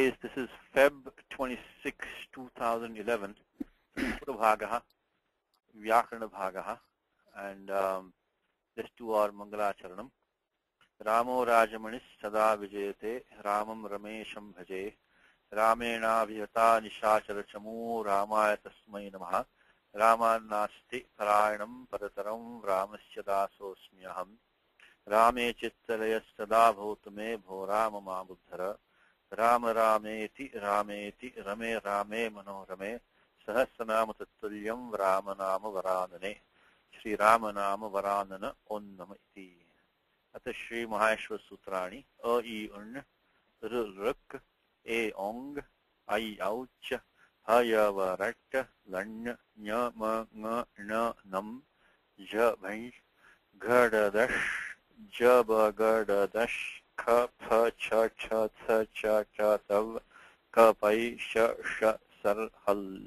This is Feb 26, 2011. Bhagaha, Vyakarana Bhagaha, and let's do our Mangala Charanam. Ramo Rajamanis Sada Vijayate, Ramam Ramesham Bhaje, Ramena Vihata Nishachara Chamu, Ramaya Tasmai Namaha, Rama Nasti Parayanam Parataram, Ramasya Dasosmyaham, Rame Chittaraya Sada Bhutame, Bhorama Mabuddhara, Rama Rameti Rameti Rame Rame Manorame, Sahasranama Tattvalyam Ramanama Varanane, Sri Ramanama Varanana Onnama iti. Ata Sri Maheshwar Sutrani, I Un, R Ruk, E Ong, I Ouch, Hayavarat, Lan, Nya Ma Nga Na Nam, Ja Vanj, Gardadash, Jaba Gardadash, Ka Pa Cha Cha Tha Cha Cha Tav, Ka Pai Sha Sha Sar Hal.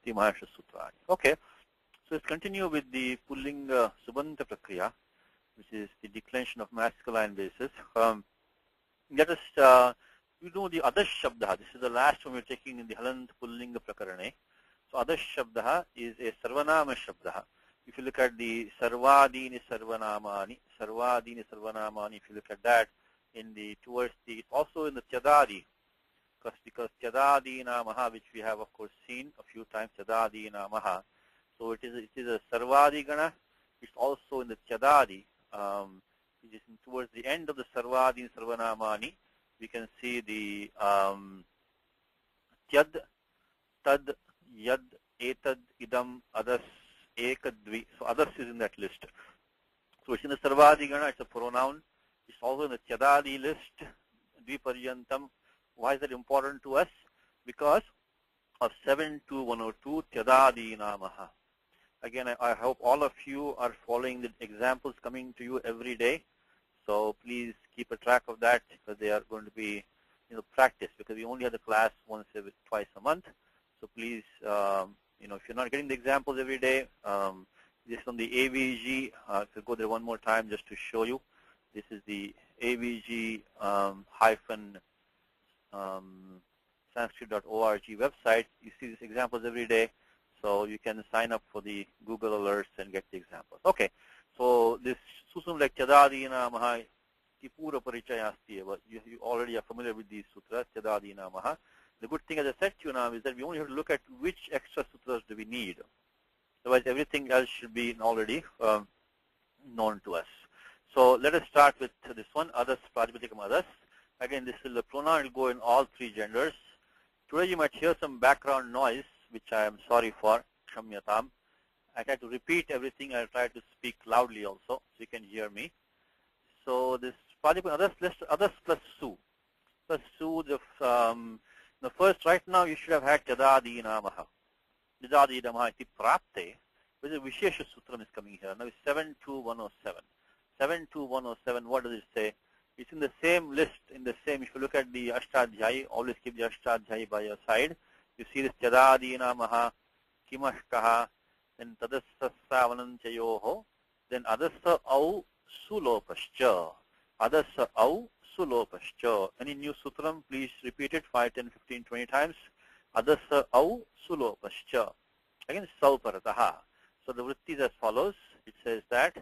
The Maheshwar Sutrani. Okay, so let's continue with the Pullinga Subanta Prakriya, which is the declension of masculine basis. Let us you know the Adash Shabda. This is the last one we're taking in the Halant Pullinga Prakarane. So Adash Shabda is a Sarvanama Shabda. If you look at the Sarvadini Sarvanamani, if you look at that in the towards the, it's also in the Tyadadi. Because Tyadadi Namaha, which we have of course seen a few times, Tyadadi Namaha. So it is a Sarvadi Gana. It's also in the Tyadadi, which is towards the end of the Sarvadi and Sarvanamani. We can see the Tyad, Tad, Yad, Etad, Idam, Adas, Ekadvi. So Adas is in that list. So it's in the Sarvadi Gana, it's a pronoun. It's also in the Tyadadi list, Dviparyantam. Why is that important to us? Because of 72102 Tyadadi Namaha. Again, I hope all of you are following the examples coming to you every day. So please keep a track of that because they are going to be, practice, because we only have the class twice a month. So please, if you're not getting the examples every day, this on the AVG. If you go there one more time just to show you, this is the AVG hyphen Sanskrit.org website. You see these examples every day, so you can sign up for the Google alerts and get the examples. Okay, so this Susum like Tyadadina Maha Tipura Parichayasti, you already are familiar with these sutras, Tyadadina Maha. The good thing, as I said to you now, is that we only have to look at which extra sutras do we need. Otherwise, everything else should be already known to us. So let us start with this one, Adas Prajpatikam Adas. Again, this is the pronoun will go in all three genders. Today you might hear some background noise, which I am sorry for. Shamyatam. I try to repeat everything. I try to speak loudly also, so you can hear me. So this Others plus Su. Plus Su, the first, right now you should have had Tyadadi Namaha. Tyadadi Namaha iti prapte. But the Vishesha Sutram is coming here. Now it's 72107. 72107, what does it say? It's in the same list, if you look at the Ashtadhyayi, always keep the Ashtadhyayi by your side. You see this Tyadadi Namaha, Kimashkaha, then Tadassa Savananchayoho, then Adassa Au Sulopascha. Adassa Au Sulopascha. Any new sutram, please repeat it 5, 10, 15, 20 times. Adassa Au Sulopascha. Again, Sauparataha. So the vritti is as follows. It says that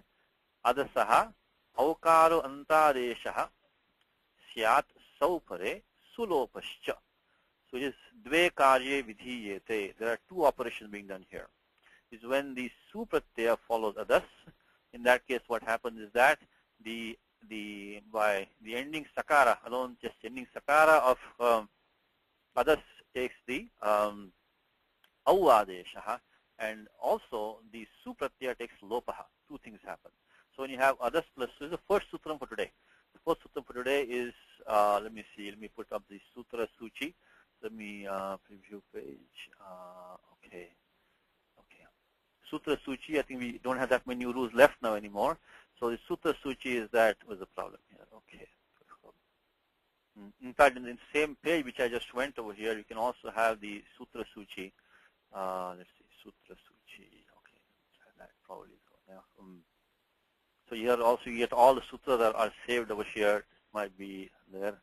Adasaha Aukaro Antadeshaha Syat Saupare Sulopascha. So it is Dve Karye Vidhiyete. There are two operations being done here. Is when the Su Pratyaya follows Adas. In that case, what happens is that by the ending Sakara, alone just ending Sakara of Adas takes the Auadeshaha, and also the Su Pratyaya takes Lopaha. Two things happen. So when you have Adas plus Su, is the first sutram for today. The first sutram for today is, let me put up the Sutra Suchi. Let me preview page. Okay. Sutra Suchi, I think we don't have that many rules left now anymore. So the Sutra Suchi is that was the problem here. Okay. In fact, in the same page which I just went over here, you can also have the Sutra Suchi. Let's see, Sutra Suchi. Okay, that probably go. Yeah. So here also you get all the sutras that are saved over here. Might be there.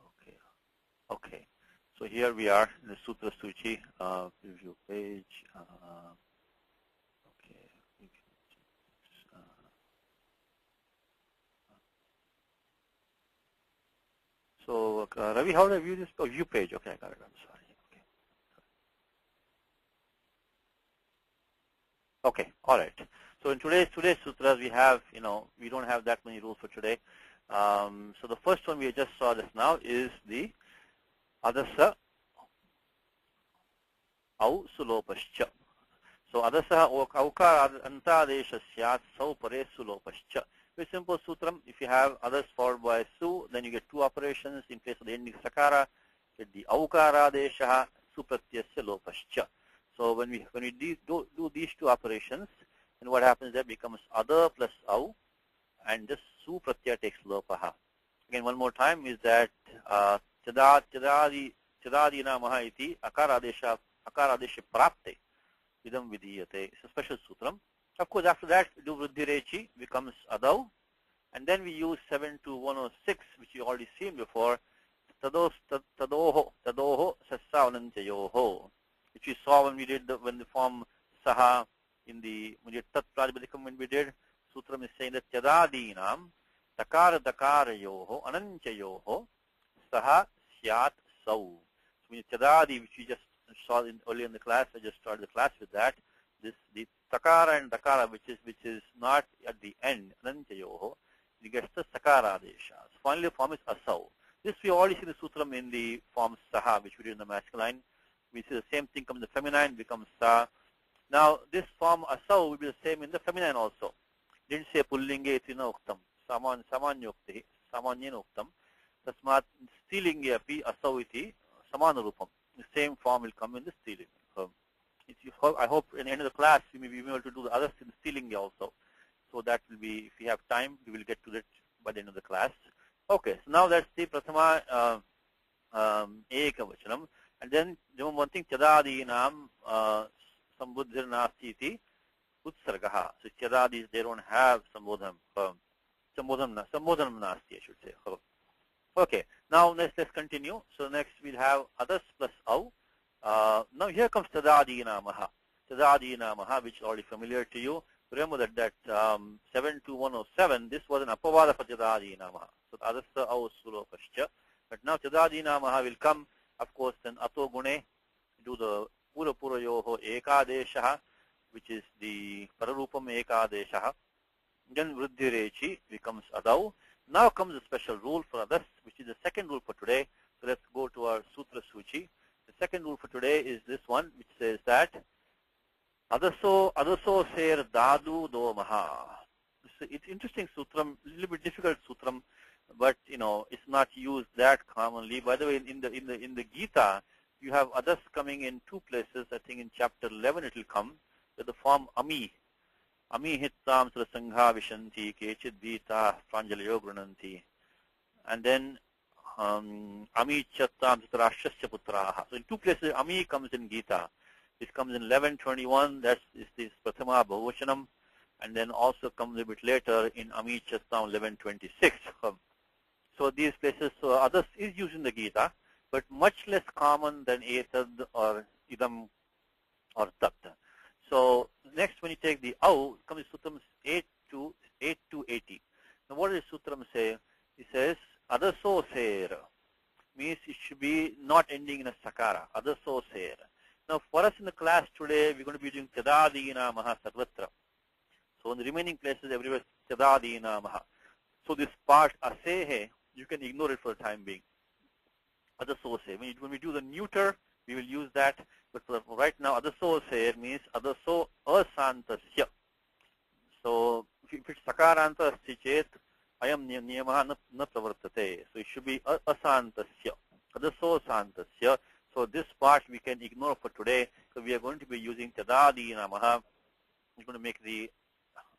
Okay. Okay. So here we are in the Sutra Suchi preview page. Okay. So Ravi, how do I view this? Oh, view page. Okay, I got it. I'm sorry. Okay. Okay. All right. So in today's sutras, we have, we don't have that many rules for today. So the first one we just saw this now is the adasa au sulopascha. So adasa aukar antadesha syat sau pare sulopascha. Very simple sutram. If you have others followed by su, then you get two operations in place of the ending sakara. Get the aukaradesha supratyasya lopascha. So when we do these two operations, then what happens there becomes ada plus au, and this su pratyaya takes lopaha. Again, one more time is that chadadi namaha iti akaradesha prapte idam vidiyate. It's a special sutram. Of course, after that, do vruddhirechi becomes adau, and then we use 72106, which you already seen before, tadoho sassavanantayoho, which we saw when we did when the form saha when we did tat prajabadikam, when we did sutram is saying that chadadinam takara dakarayoho ananchayoho saha syat sau. So when chadadi, which we just saw earlier in the class, I just started the class with that. The takara and dakara, which is not at the end, ananchayoho, you get the sakara adesha. So finally, the form is asau. This we already see the sutram in the form saha, which we did in the masculine. We see the same thing comes in the feminine, becomes sa. Now this form asau will be the same in the feminine also. Didn't say pullinge itina uktam, samanyokti, samanyena uktam. Tasmat stilinge api asau iti samanarupam. The same form will come in the stiling. I hope in the end of the class we may be able to do the others in the stilinge also. So that will be, if we have time, we will get to that by the end of the class. Okay, so now that's the prathama ekavachanam. And then one thing, chadadinam sambuddhir nasti iti utsargaha. So chadadis, they don't have sambodhanam. Sambodhanam nasti, I should say. Okay, now let's continue. So next we'll have others plus au. Now here comes chadadinamaha. Chadadinamaha, which is already familiar to you. Remember that 72107, this was an apavada for chadadinamaha. So adasa au sulopascha. But now chadadinamaha will come, of course, then ato gune, do the pura yoho ekadeshaha, which is the pararupam ekadeshaha. Then vruddhirechi becomes adau. Now comes a special rule for others, which is the second rule for today. So let's go to our Sutra Suchi. The second rule for today is this one, which says that adaso ser dadu domaha. It's interesting sutram, a little bit difficult sutram, but it's not used that commonly. By the way, in the Gita, you have others coming in two places. I think in chapter 11 it will come with the form ami. Ami hittam sangha vishanti kechid vita pranjalayo grunanti. And then ami chattam rashasya putraha. So in two places ami comes in Gita. This comes in 11:21. That is this prathama bahuvachanam, and then also comes a bit later in ami chattam 11:26. So these places, so others is used in the Gita, but much less common than etad or idam or tat. So next, when you take the au, it comes Sutrams 8 to 80. Now what does Sutram say? It says adaso ser, means it should be not ending in a sakara. Adaso ser. Now for us in the class today, we're going to be doing chadadina maha sarvatra. So in the remaining places, everywhere chadadina maha. So this part asehe, you can ignore it for the time being. Adaso se. When we do the neuter, we will use that. But for right now, adaso se means adaso asantasya. So if it's sakaranta asti chet, ayam niyamaha na pravartate. So it should be asantasya. Adaso santasya. So this part we can ignore for today. So we are going to be using chadadina maha. We're going to make the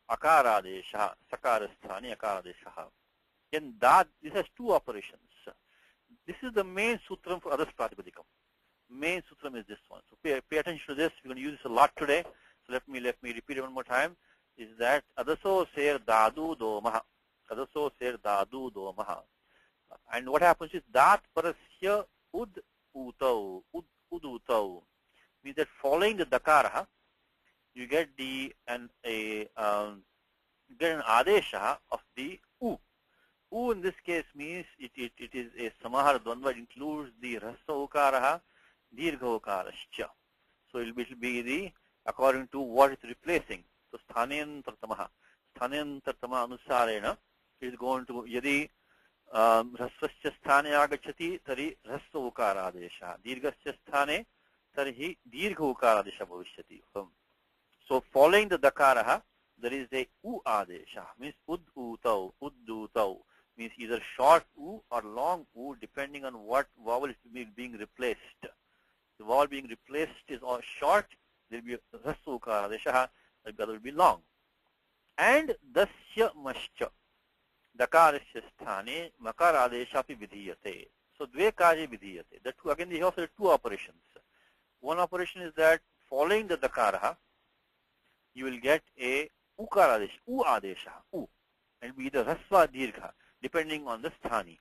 akaradesha, sakarasthani akaradesha. Then that, this has two operations. This is the main sutram for others pratipadikam. Main sutram is this one. So pay attention to this. We're going to use this a lot today. So let me repeat it one more time. Is that adaso ser dadu domaha. Adaso ser dadu domaha. And what happens is that parasya ud utau, ud utau, means that following the dakara, you get the get an adesha of the u. U in this case means it is a samahara dvandva. It includes the rasa ukaraha, dirgha ukarascha. So it will be the according to what it's replacing. So sthanentartamaha anusarena is going to yadi rasvasya sthane agachati tari rasa ukaradesha, dirghasya sthane tarhi dirgha ukaradesha bhavishyati. So following the dakaraha, there is a u adesha, means ud utau, means either short u or long u, depending on what vowel is being replaced. The vowel being replaced is all short, there will be rasa ukaradesha, the other will be long. And dasya mascha, dakarasya sthane makaradesha api vidhiyate. So dve karya vidhiyate. The two, again, here are two operations. One operation is that following the dakaraha, you will get a ukaradesha, u adesha, u, and it will be the rasva dirgha, depending on the sthani.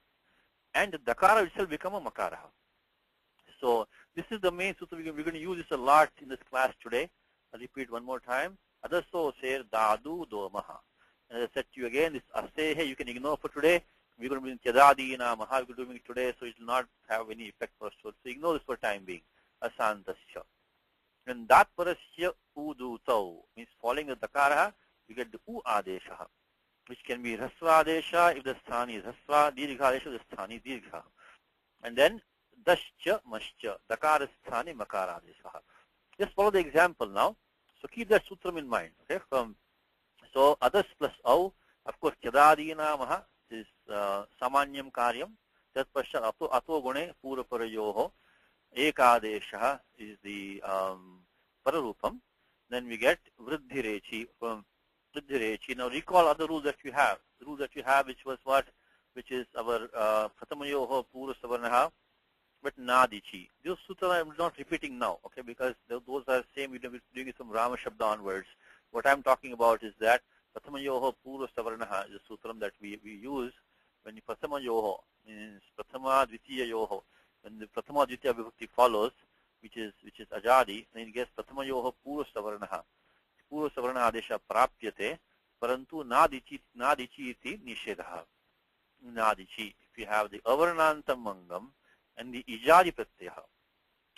And the dakara itself become a makaraha. So this is the main sutra. We're going to use this a lot in this class today. I'll repeat one more time. Adaso ser dadu domaha. And as I said to you again, this asehe you can ignore for today. We're going to be in Tyadadi namaha. We're doing it today, so it will not have any effect for us. So ignore this for time being. Asantasya. And that parasya udutau means following the dakaraha, you get the u adesha, which can be rasva adesha if the sthani is rasva, dirgha adesha if the sthani is dirgha. And then dascha mascha, dakara sthani makara adesha. Just follow the example now. So keep that sutram in mind. Okay. So adas plus au, of course, kyadadina maha is samanyam karyam. Tat pascha ato gune pura parayoho. Ekadesha is the pararupam. Then we get vriddhirechi from vriddhirechi. Now recall other rules that you have. The rule that you have, which was what? Which is our pratamayoho pura savarnaha, but nadichi. This sutra I am not repeating now, okay, because those are same. We're doing it from Rama Shabda onwards. What I'm talking about is that pratamayoho pura savarnaha is a sutram that we use when pratamayoho means pratama dvitiya yoho. When the Prathama Dvitiya Vibhakti follows, which is Ajadi, then it gets Prathamayoho Pura Savarnaha. Pura Savarna Adesha Prapyate, Parantu Nadichi iti Nishedha. Nadichi. If you have the Avarnanta Mangam and the Ijadi Pratyaha,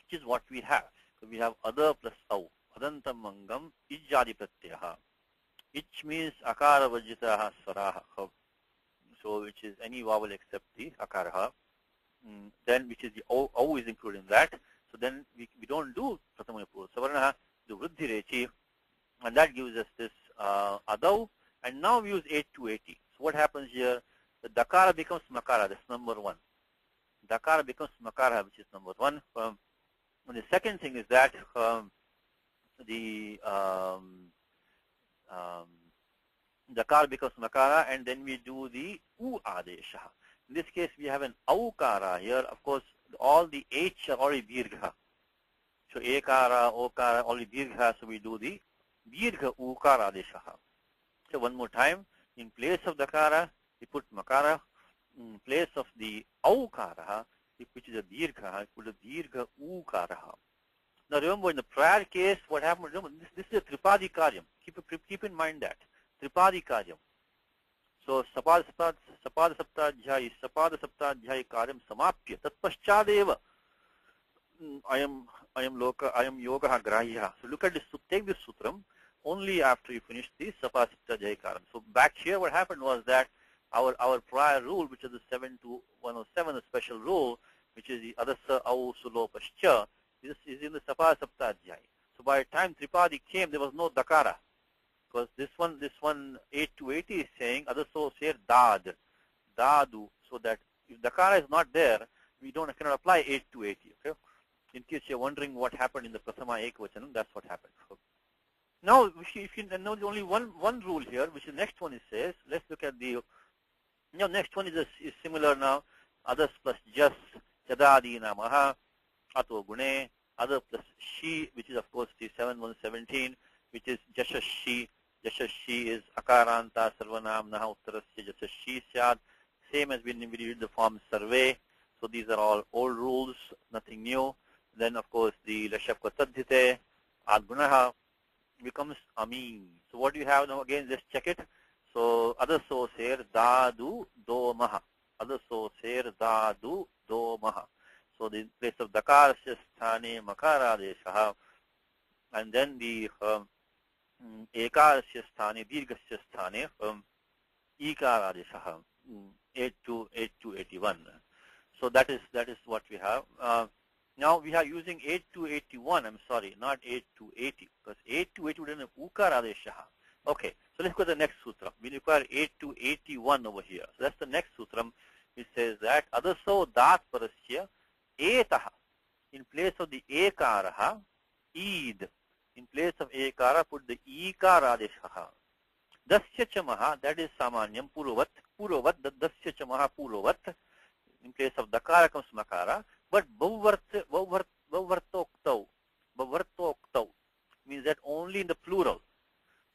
which is what we have. So we have Ada plus Au. Adanta Mangam, Ijadi Pratyaha. Which means Akara Vajitaha Svaraha. So which is any vowel except the Akaraha. Then which is the O is included in that. So then we don't do Prathamaya Pura Savarnaha, do Vriddhirechi, and that gives us this Adau, and now we use 8 to 80. So what happens here? The Dakara becomes Makara, that's number one. Dakara becomes Makara, which is number one. And the second thing is that the Dakara becomes Makara, and then we do the U Adesha. In this case, we have an aukara here. Of course, all the H are already dirgha. So ekara, okara, already dirgha. So we do the dirgha ukara adesha. So one more time, in place of dakara, we put makara. In place of the aukara, which is a dirgha, we put a dirgha ukara. Now remember, in the prior case, what happened? Remember, this is a tripadi karyam. Keep in mind that tripadi karyam. So sapada saptadhyayi karyam samapya tat paschadeva ayam yoga grahya. So look at this, take this sutram only after you finish the sapada saptadhyayi karyam. So back here what happened was that our prior rule, which is the 7 to 107, the special rule, which is the adasa au sulo pascha, this is in the sapada saptadhyayi. So by the time tripadi came, there was no dakara. Because this one 8 to 80 is saying adaso ser dad, dadu, so that if dakara is not there, we cannot apply 8 to 80. Okay? In case you're wondering what happened in the prasama ekvachanam, that's what happened. Now, if you know only one rule here, which is the next one, it says, let's look at the next one is similar now. Others plus jas, chadadi namaha, ato gune, other plus she, which is of course the 7:117, which is jashashi. Jashashi is akaranta sarvanam naha uttarasya jashashi syad. same as when we did the form survey. So these are all old rules, nothing new. Then of course the Lashapka Tadhite, Adgunaha becomes Ami. So what do you have now again? Let's check it. So Adaso Ser Dadu Domaha. Adaso Ser Dadu Domaha. So the place of Dakarasya Sthane Makara Deshaha. And then the Ekarasya Sthane Dirghasya Sthane Ikara Deshaha. 8 to 81. So that is what we have. Now we are using 8 to 81. I'm sorry, not 8 to 80, because 8 to 80 would have Ukara Deshaha. Okay, so let's go to the next sutra. We require 8 to 81 over here. So that's the next sutram, which says that Adaso Dat Parasya Etaha. In place of the Ekaraha, Eid. In place of Ekara, put the Ikara Deshaha. Dasya Chamaha, that is Samanyam, Purovat. Purovat, the Dasya Chamaha Purovat. In place of Dakara comes Makara. But Bhavartoktau means that only in the plural.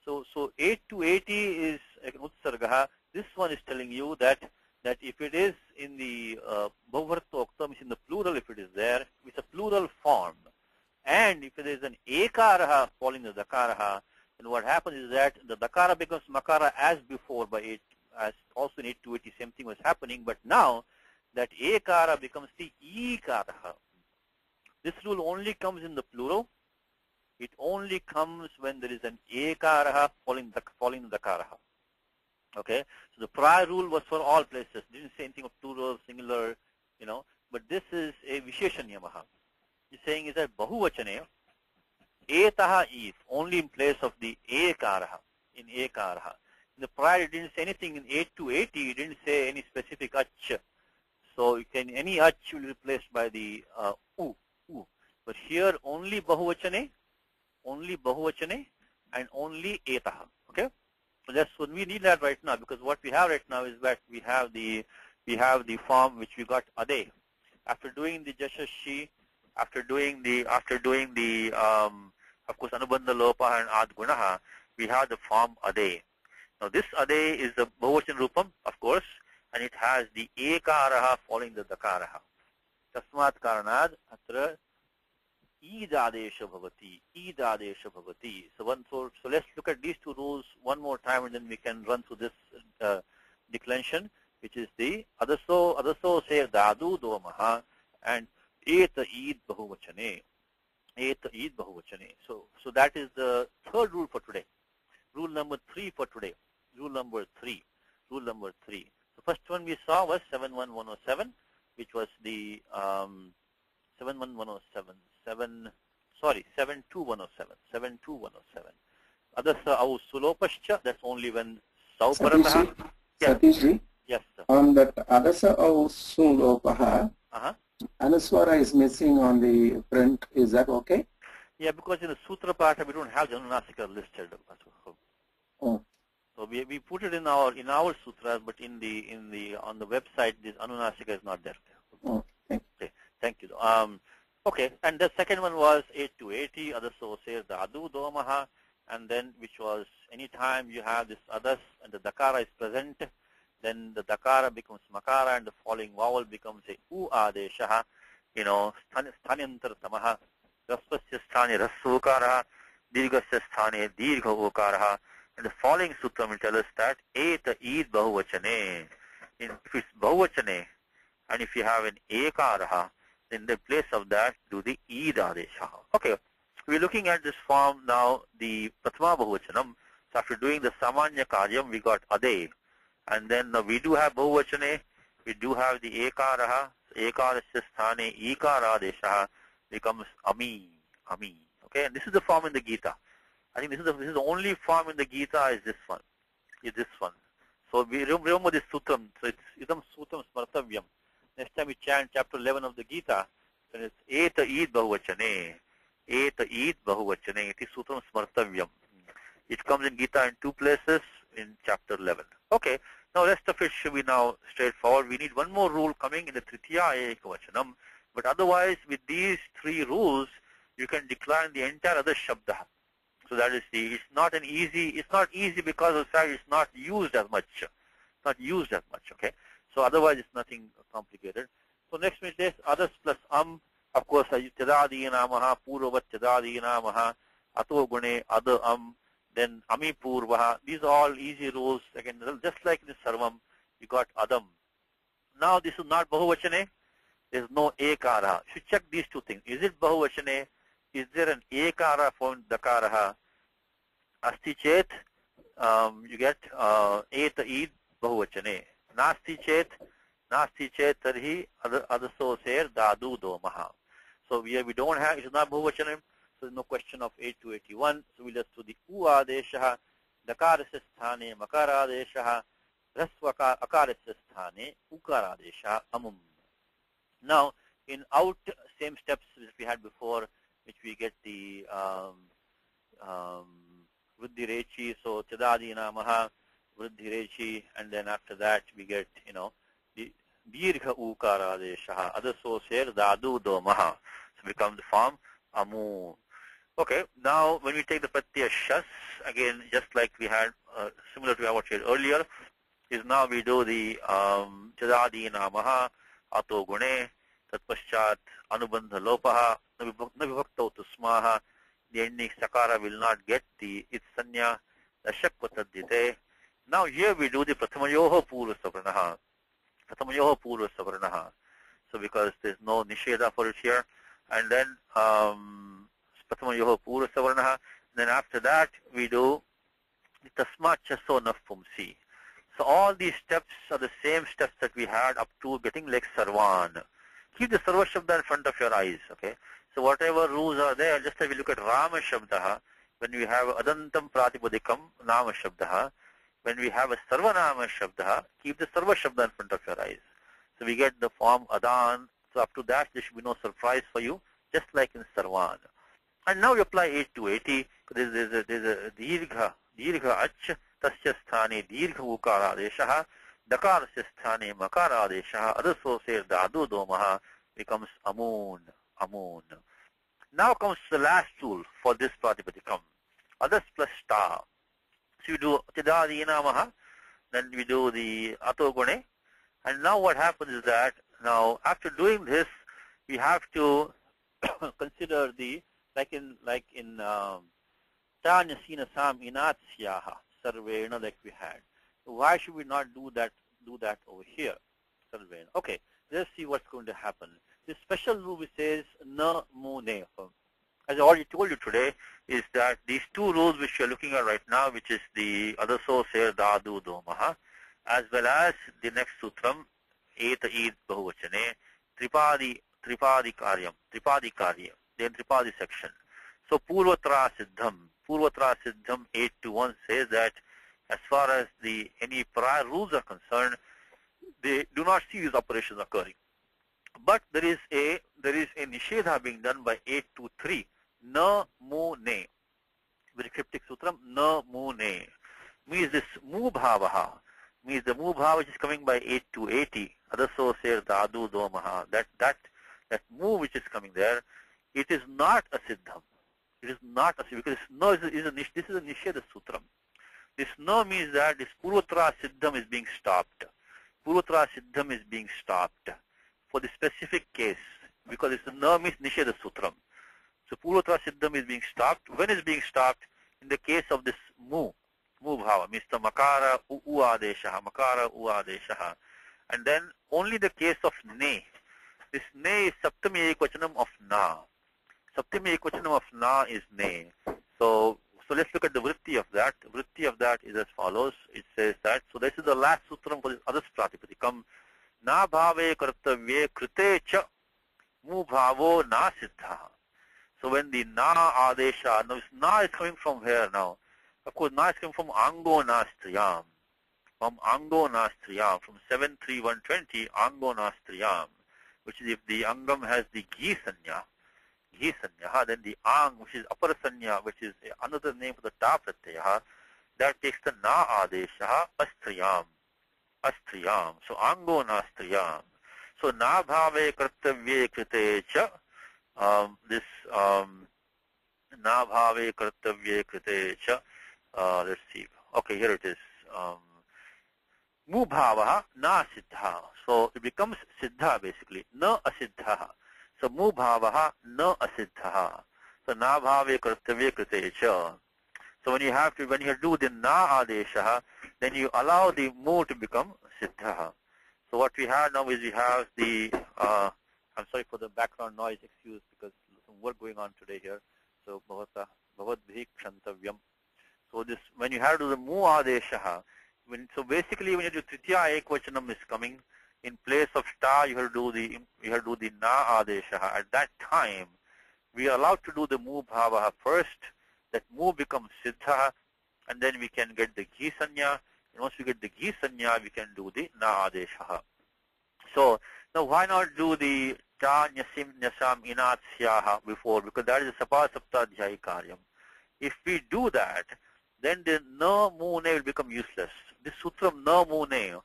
So 8 to 80 is Utsargaha. This one is telling you that if it is in the Bhavartoktau, means in the plural, if it is there, it's a plural form. And if it is an Ekaraha following the Dakaraha, then what happens is that the Dakara becomes Makara as before by 8, as also in 8 to 80, same thing was happening, but now that Ekara becomes the Ikaraha. This rule only comes in the plural. It only comes when there is an Ekaraha following the Dakaraha. Okay? So the prior rule was for all places. Didn't say anything of plural, singular, but this is a Vishesha Niyamaha. It's saying is that Bahuvachane, Etaha is only in place of the Ekaraha, in Ekaraha. In the prior, it didn't say anything in 8 to 80, it didn't say any specific Ach. So any Ach will be replaced by the U. But here only Bahuvachane, and only Etaha. Okay? So that's what we need that right now, because what we have right now is that we have the form which we got Ade. After doing the Jashashi, after doing the of course Anubandha Lopa and Adgunaha, we have the form Ade. Now this Ade is the Bahuvachan Rupam, of course, and it has the Ekaraha following the Dakaraha. Tasmat Karanad Atra Idadesha Bhavati. So let's look at these two rules one more time, and then we can run through this declension, which is the Adaso Ser Dadu Domaha and Eta Id Bahuvachane. So that is the third rule for today. Rule number 3 for today. Rule number 3. The first one we saw was 71107, which was the 72107. Adasa au sulopascha, that's only when sauparataha. Satishji, yes, sir. On that Adasa au sulopaha, Anuswara is missing on the print. Is that okay? Yeah, because in the Sutra part we don't have the Anunasika listed. Oh. So we put it in our sutras, but on the website this Anunasika is not there. Oh, okay. Thank you. Okay, and the second one was 8 to 80. Adaso says the Adu Domaha, and then which was any time you have this Adas and the Dakara is present, then the Dakara becomes Makara and the following vowel becomes a U Adeshaha, Sthanyantar Tamaha, Raspasya Sthane Rasukaraha, Dirghasya Sthane Dirgha Ukaraha, and the following sutra will tell us that Eta Id Bahuvachane. If it's Bahuvachane, and if you have an Ekaraha, in the place of that, do the Id Adeshaha. Okay, we're looking at this form now, the Prathama Bahuvachanam. So after doing the Samanya Karyam, we got Ade. And then we do have Bahuvachane, we do have the Ekaraha, Ekarasya Sthane, Ikara Adeshaha becomes Ami. Okay, and this is the form in the Gita. I think this is the only form in the Gita is this one. So we remember this sutram. So it's Idam Sutram Smartavyam. Next time we chant chapter 11 of the Gita, then it's Eta Id Bahuvachane. Iti Sutram Smartavyam. It comes in Gita in 2 places in chapter 11. Okay, now rest of it should be now straightforward. We need one more rule coming in the Tritiya Ekavachanam. But otherwise, with these 3 rules, you can decline the entire other Shabda. So that is it's not easy because of the fact it's not used as much. Okay. So otherwise it's nothing complicated. So next one is others plus of course Tadadinamaha, Purvavat Tadadinamaha, Ato Gune, Other then Ami Purvaha. These are all easy rules. Again, just like in the Sarvam, you got Adam. Now this is not Bahuvachane. There is no Ekara. You should check these two things. Is it Bahuvachane? Is there an Ekara form Dakaraha? Asti Chet, you get Eta Eid Bahuvachane. Nasti Chet Tarhi Adaso Ser Dadu Domaha. So we don't have, it is not Bahuvachanam, so there's no question of 8 to 81. So we just do the U Adeshaha, Dakarasya Sthane, Makara Adeshaha, Rasvaka Akarasya Sthane, Ukara Adeshaha, Amum. Now, in out, same steps which we had before, which we get the Vriddhi Rechi, so Chadadi Namaha, Vriddhi Rechi, and then after that we get, the Dirgha Ukara Adeshaha, Adaso Ser Dadu Domaha. So become the form Amu. Okay, now when we take the Pratyaya Shas, again, just like we had, similar to what we had earlier, is now we do the Chadadi Namaha, Ato Gune, Tatpaschat, Anubandha Lopaha, Navibhakta Tusmaha, the ending Sakara will not get the Itsanya, the Shakvatadite. Now here we do the Pratamayoho Purva Savarnaha. Pratamayoho Purva Savarnaha. So because there's no Nisheda for it here. And then Pratamayoho Purva Savarnaha. Then after that we do the Tasmat Chaso Nafpumsi. So all these steps are the same steps that we had up to getting like Sarvan. Keep the Sarva Shabda in front of your eyes, okay? So whatever rules are there, just like we look at Rama Shabdaha, when we have Adantam Pratipadikam Nama Shabdaha, when we have a Sarvanama Shabdaha, keep the Sarva Shabda in front of your eyes. So we get the form Adan, so up to that there should be no surprise for you, just like in Sarvan. And now we apply 8 to 80, there's a Dirgha Ach, Tasya Sthane, Dirgha Ukara Adeshaha, Dakarasya Sthane, Makara Adeshaha, Adaso Ser Dadu Domaha, becomes Amun. Now comes the last tool for this Pratipadikam, Others plus Star. So we do Chidadi Namaha, then we do the Ato Gune, and now what happens is that, now after doing this, we have to consider the, like in Tanya Sina Sam Inatsyaha, Sarvena, like we had. So why should we not do that over here? Sarvena. Okay, let's see what's going to happen. This special rule which says Na Mu Ne. As I already told you today, is that these two rules which you're looking at right now, which is the Adaso Ser Dadu Domaha, as well as the next sutram, Eta Eid Bahuvachane, Tripadi Karya, then Tripadi section. So Purvatra Siddham 8 to 1 says that as far as any prior rules are concerned, they do not see these operations occurring. But there is a Nishedha being done by 8 to 3. Na mu ne. Very cryptic sutram. Na mu ne. Means this mu bhavaha. Means the mu bhava which is coming by 8 to 80. Adaso ser dadu domaha. That mu which is coming there, it is not a siddham. It is not a siddham. Because no this is a Nisheda sutram. This no means that this Purvatra siddham is being stopped. Purvatra siddham is being stopped for the specific case, because it's no means Nisheda Sutram. So Purvatra Siddham is being stopped. When is being stopped? In the case of this mu bhava, means the Makara Uadeshaha. And then only the case of ne. This ne is Saptami Ekvachanam of na. Saptami Ekvachanam of na is ne. So let's look at the vritti of that. The vritti of that is as follows. It says that, so this is the last sutram for this other Pratipadikam. Na bhave kartavye krite cha mu bhavo na siddha. So when the na adesha, now na is coming from here now. Of course, na is coming from ango nastriyam. From ango nastriyam, from 73120 ango nastriyam, which is if the angam has the ghi sanya, then the ang, which is apara sanya, which is another name for the ta pratyaya, that takes the na adesha astriyam. So ango nastriyam. So na bhave kartavye krite cha, this na bhave kartavye krite cha, let's see. Okay, here it is. mu bhavaha na siddha. So it becomes siddha basically. Na asiddha. So mu bhavaha na asiddha. So na bhave kartavye krite cha. So when you do the na adesha, then you allow the mu to become siddha. So what we have now is we have the, I'm sorry for the background noise, excuse, because some work going on today here. So bhavadbhi kshantavyam. So this, when you have to do the mu adesha, so basically when you do tritiya ekvachanam is coming, in place of sta you have to do the na adesha. At that time, we are allowed to do the mu bhavaha first. That mu becomes siddha, and then we can get the ghi sanya. And once we get the ghi sanya, we can do the na adesha. So now why not do the ta nyasim nyasam inatsyaha before? Because that is a sapa saptadhyayi karyam. If we do that, then the na mu ne will become useless. This sutram na mu ne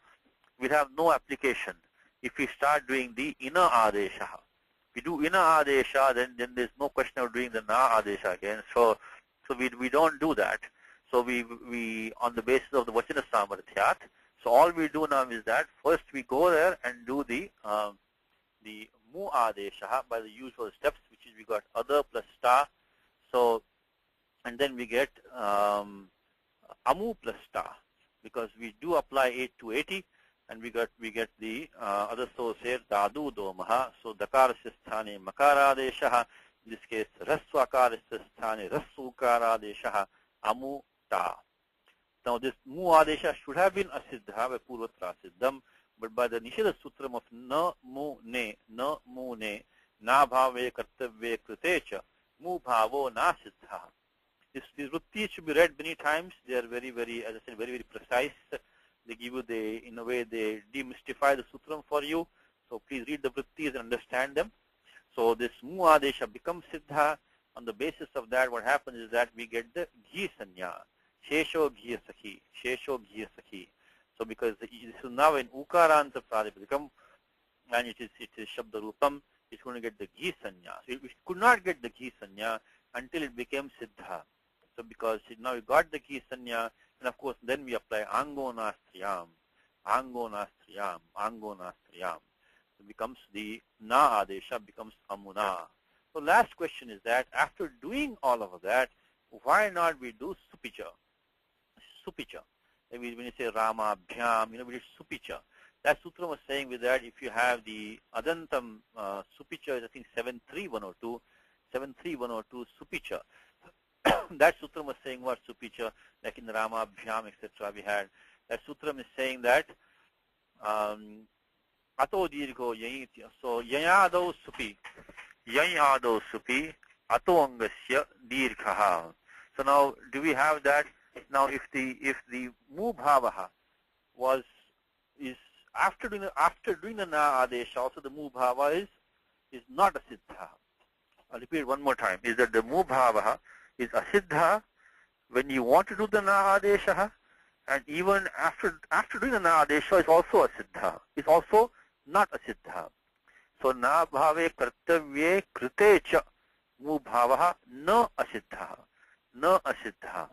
will have no application if we start doing the ina adesha. If we do ina adesha, then there's no question of doing the na adesha again. So we don't do that. So we on the basis of the vachana samarthyat. So all we do now is that first we go there and do the mu adesha by the usual steps, which is we got other plus sta. So and then we get amu plus sta, because we do apply 8 to 80, and we get the other source here dadu domaha. So dakarasya sthane makaradesha. In this case, rasvakarasya sthane rasukaradesha amu ta. Now this mu adesha should have been asiddha by purvatra siddham, but by the nisheda sutram of na mu ne na bhave kartavye kritecha mu bhavo na siddha. These vrittis should be read many times. They are very, very, as I said, very, very precise. They give you in a way, they demystify the sutram for you. So please read the vrittis and understand them. So this mu adesha becomes siddha. On the basis of that, what happens is that we get the ghi sanya. Shesho ghi sakhi. Shesho ghi sakhi. So because this is now in ukaranta pradipadikam, and it is shabda rupam, it's going to get the ghi sanya. So we could not get the ghi sanya until it became siddha. So because now we got the ghi sanya, and of course then we apply angonastriyam. Angonastriyam. Angonastriyam. So becomes the na adesha becomes amuna. So last question is that after doing all of that, why not we do supicha? Supicha. When you say Rama Bhyam, we did supicha. That sutra was saying with that if you have the adantam supicha, I think 73102, 73102 supicha. That sutra was saying what supicha, like in Rama Bhyam, etc. we had. That sutra is saying that ato dirgho yayi. So yayado supi. Yayado supi ato angasya dirghaha. So now do we have that? Now if the mu bhavaha is after doing the na adesha, also the mu bhava is not a siddha. I'll repeat one more time. Is that the mu bhavaha is a siddha when you want to do the na adesha, and even after doing the na adesha is also a siddha. It's also not a siddha. So na bhave kartavye krite cha mu bhavaha na asiddha. Na asiddha.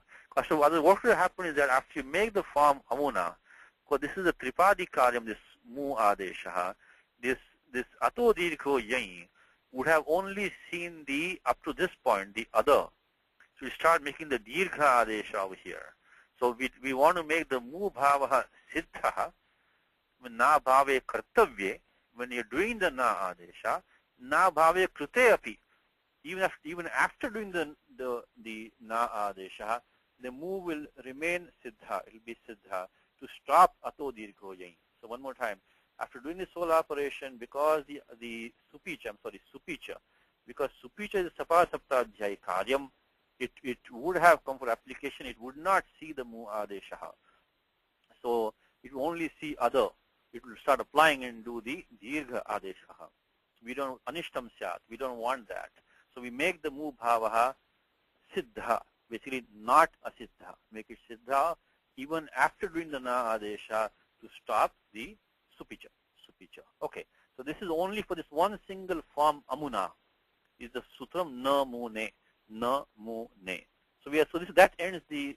So what will happen is that after you make the form amuna, because this is a tripadi karyam, this mu adesha, this ato dirgho yayi would have only seen the up to this point the other. So we start making the dirgha adesha over here. So we want to make the mu bhavaha siddha na bhave kartavye. When you're doing the na adesha, na bhave krute api. Even after doing the na adesha, the mu will remain siddha. It will be siddha to stop ato dirgho yayi. So one more time. After doing this whole operation, because the supicha, because supicha is a sapa saptadhyayi karyam, it would have come for application. It would not see the mu adesha. So it will only see other. It will start applying and do the dirgha adesha. We don't anishtam syat. We don't want that. So we make the mu bhavaha siddha. Basically not a siddha. Make it siddha even after doing the na adesha to stop the supicha. Okay. So this is only for this one single form amuna. Is the sutram na mu ne. Na mu ne. So that ends the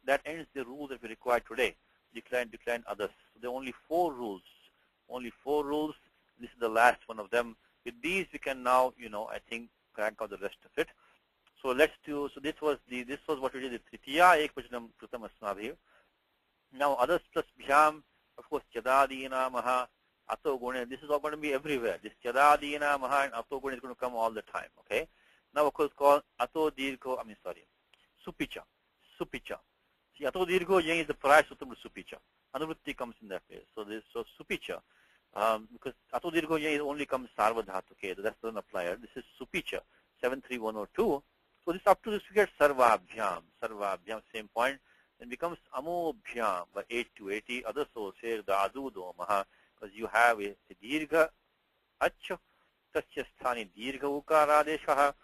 rule that we require today. Decline others. So there are only 4 rules. Only 4 rules. This is the last one of them. With these, we can now, I think, crack out the rest of it. So let's do. So this was what we did. The Tritiya Ekvachanam Kritam Asmabhi. Now others plus bhyam, of course, Chadadina Maha, Ato Gune. This is all going to be everywhere. This Chadadina Maha and Ato Gune is going to come all the time. Okay. Now of course called Ato Dirgho. Supicha. Supicha. See, Ato Dirgho Yang is the prior sutra to Supicha. Anuvritti comes in that place. So Supicha. Because Ato Dirgho Yang only comes Sarvadhatuke. That's doesn't apply here. This is Supicha 73102. So this up to this we get Sarvabhyam. Sarvabhyam, same point. Then becomes Amobhyam by 8280. Other source here, the Adu Domaha, because you have a Dirgha Acha, Tasya Sthani Dirgha Ukaradeshaha,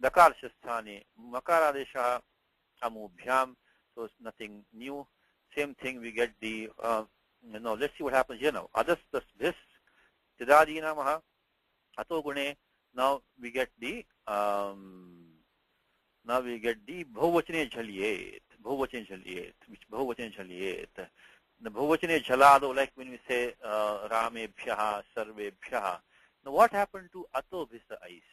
Dakarasya Sthani Makaradeshaha, Amobhyam. So it's nothing new. Same thing, we get the, let's see what happens here now. Others plus this, Chidadina Maha, Ato Gune. Now we get the, Bhuvachane Jhaliyet. Bhuvachane Jhaliyet. Which Bhuvachane Jhaliyet? The Bhuvachane Jhalado, like when we say Ramebhyaha, Sarvebhyaha. Now what happened to Ato Bhisa Ais?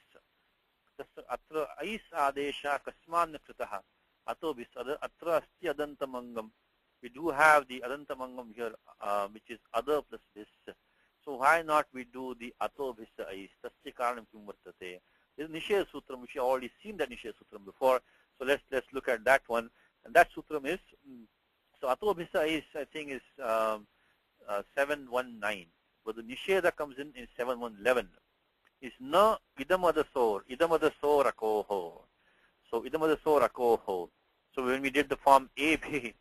Atra Ais Adesha Kasman Kritaha. Ato Bhisa Atra Asti Adantamangam. We do have the Adantamangam here, which is other plus this. So why not we do the Ato Bhisa Ais? Tasya Karanam Kimvartate. This is Nishaya Sutram, which we have already seen that Nishaya Sutram before. So let's look at that one. And that Sutram is, so Ato Bhisa is, I think, is 719. But the Nisheda comes in 7111. Is Na Idamadasor Rakoho. So Idamadasor Rakoho. So when we did the form AB,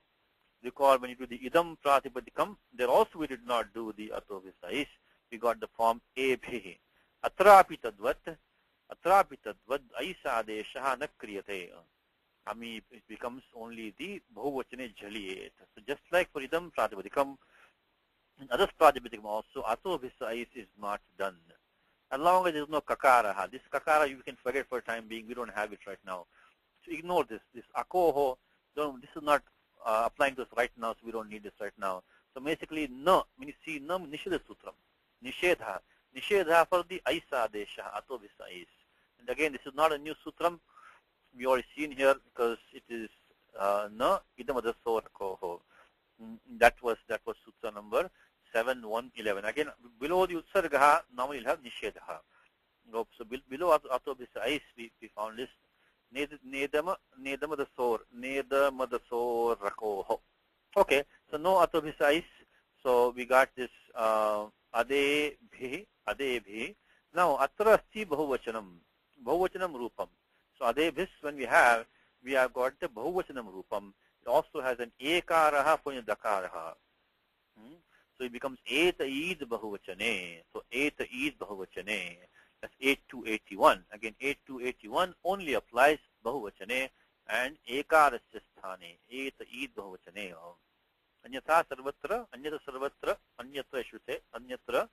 recall when you do the Idam Pratipadikam, there also we did not do the Ato Bhisa is. We got the form AB. Atrapi Tadvat. Atrapi Tadvad Aisa Adeshaha na kriyate. It becomes only the Bhuvachane Jhaliyet. So just like for Idam Pratipadikam, in other Pratipadikam also, Ato Bhisa is not done. As long as there is no Kakaraha. This Kakara you can forget for the time being. We don't have it right now. So ignore this. This Akoho, this is not applying to us right now, so we don't need this right now. So basically, no, when you see no Nisheda Sutram. Nishedha. Nishedha for the Aisa Adesha, Ato Bhisa is. And again, this is not a new Sutram. We already seen here because it is Na Idamadaso Rakoho. That was Sutra number 7111. Again, below the Utsargaha, normally you'll have Nishedha. So below Ato Bhisa is, we found this Nedamadasor Rakoho. Okay, so no Ato Bhisa is. So we got this Ade Bhi. Now Atra Asti Bahuvachanam Rupam. So Ade Bhis, when we have got the Bahuvachanam Rupam. It also has an Ekaraha for Dakaraha. So it becomes Eta Eid Bahuvachane. So Eta Eid Bahuvachane. That's 8281. Again, 8281 only applies Bahuvachane and Ekarasya Sthane. Eta Eid Bahuvachane. Anyatha Sarvatra, Anyatra Shute, Anyatra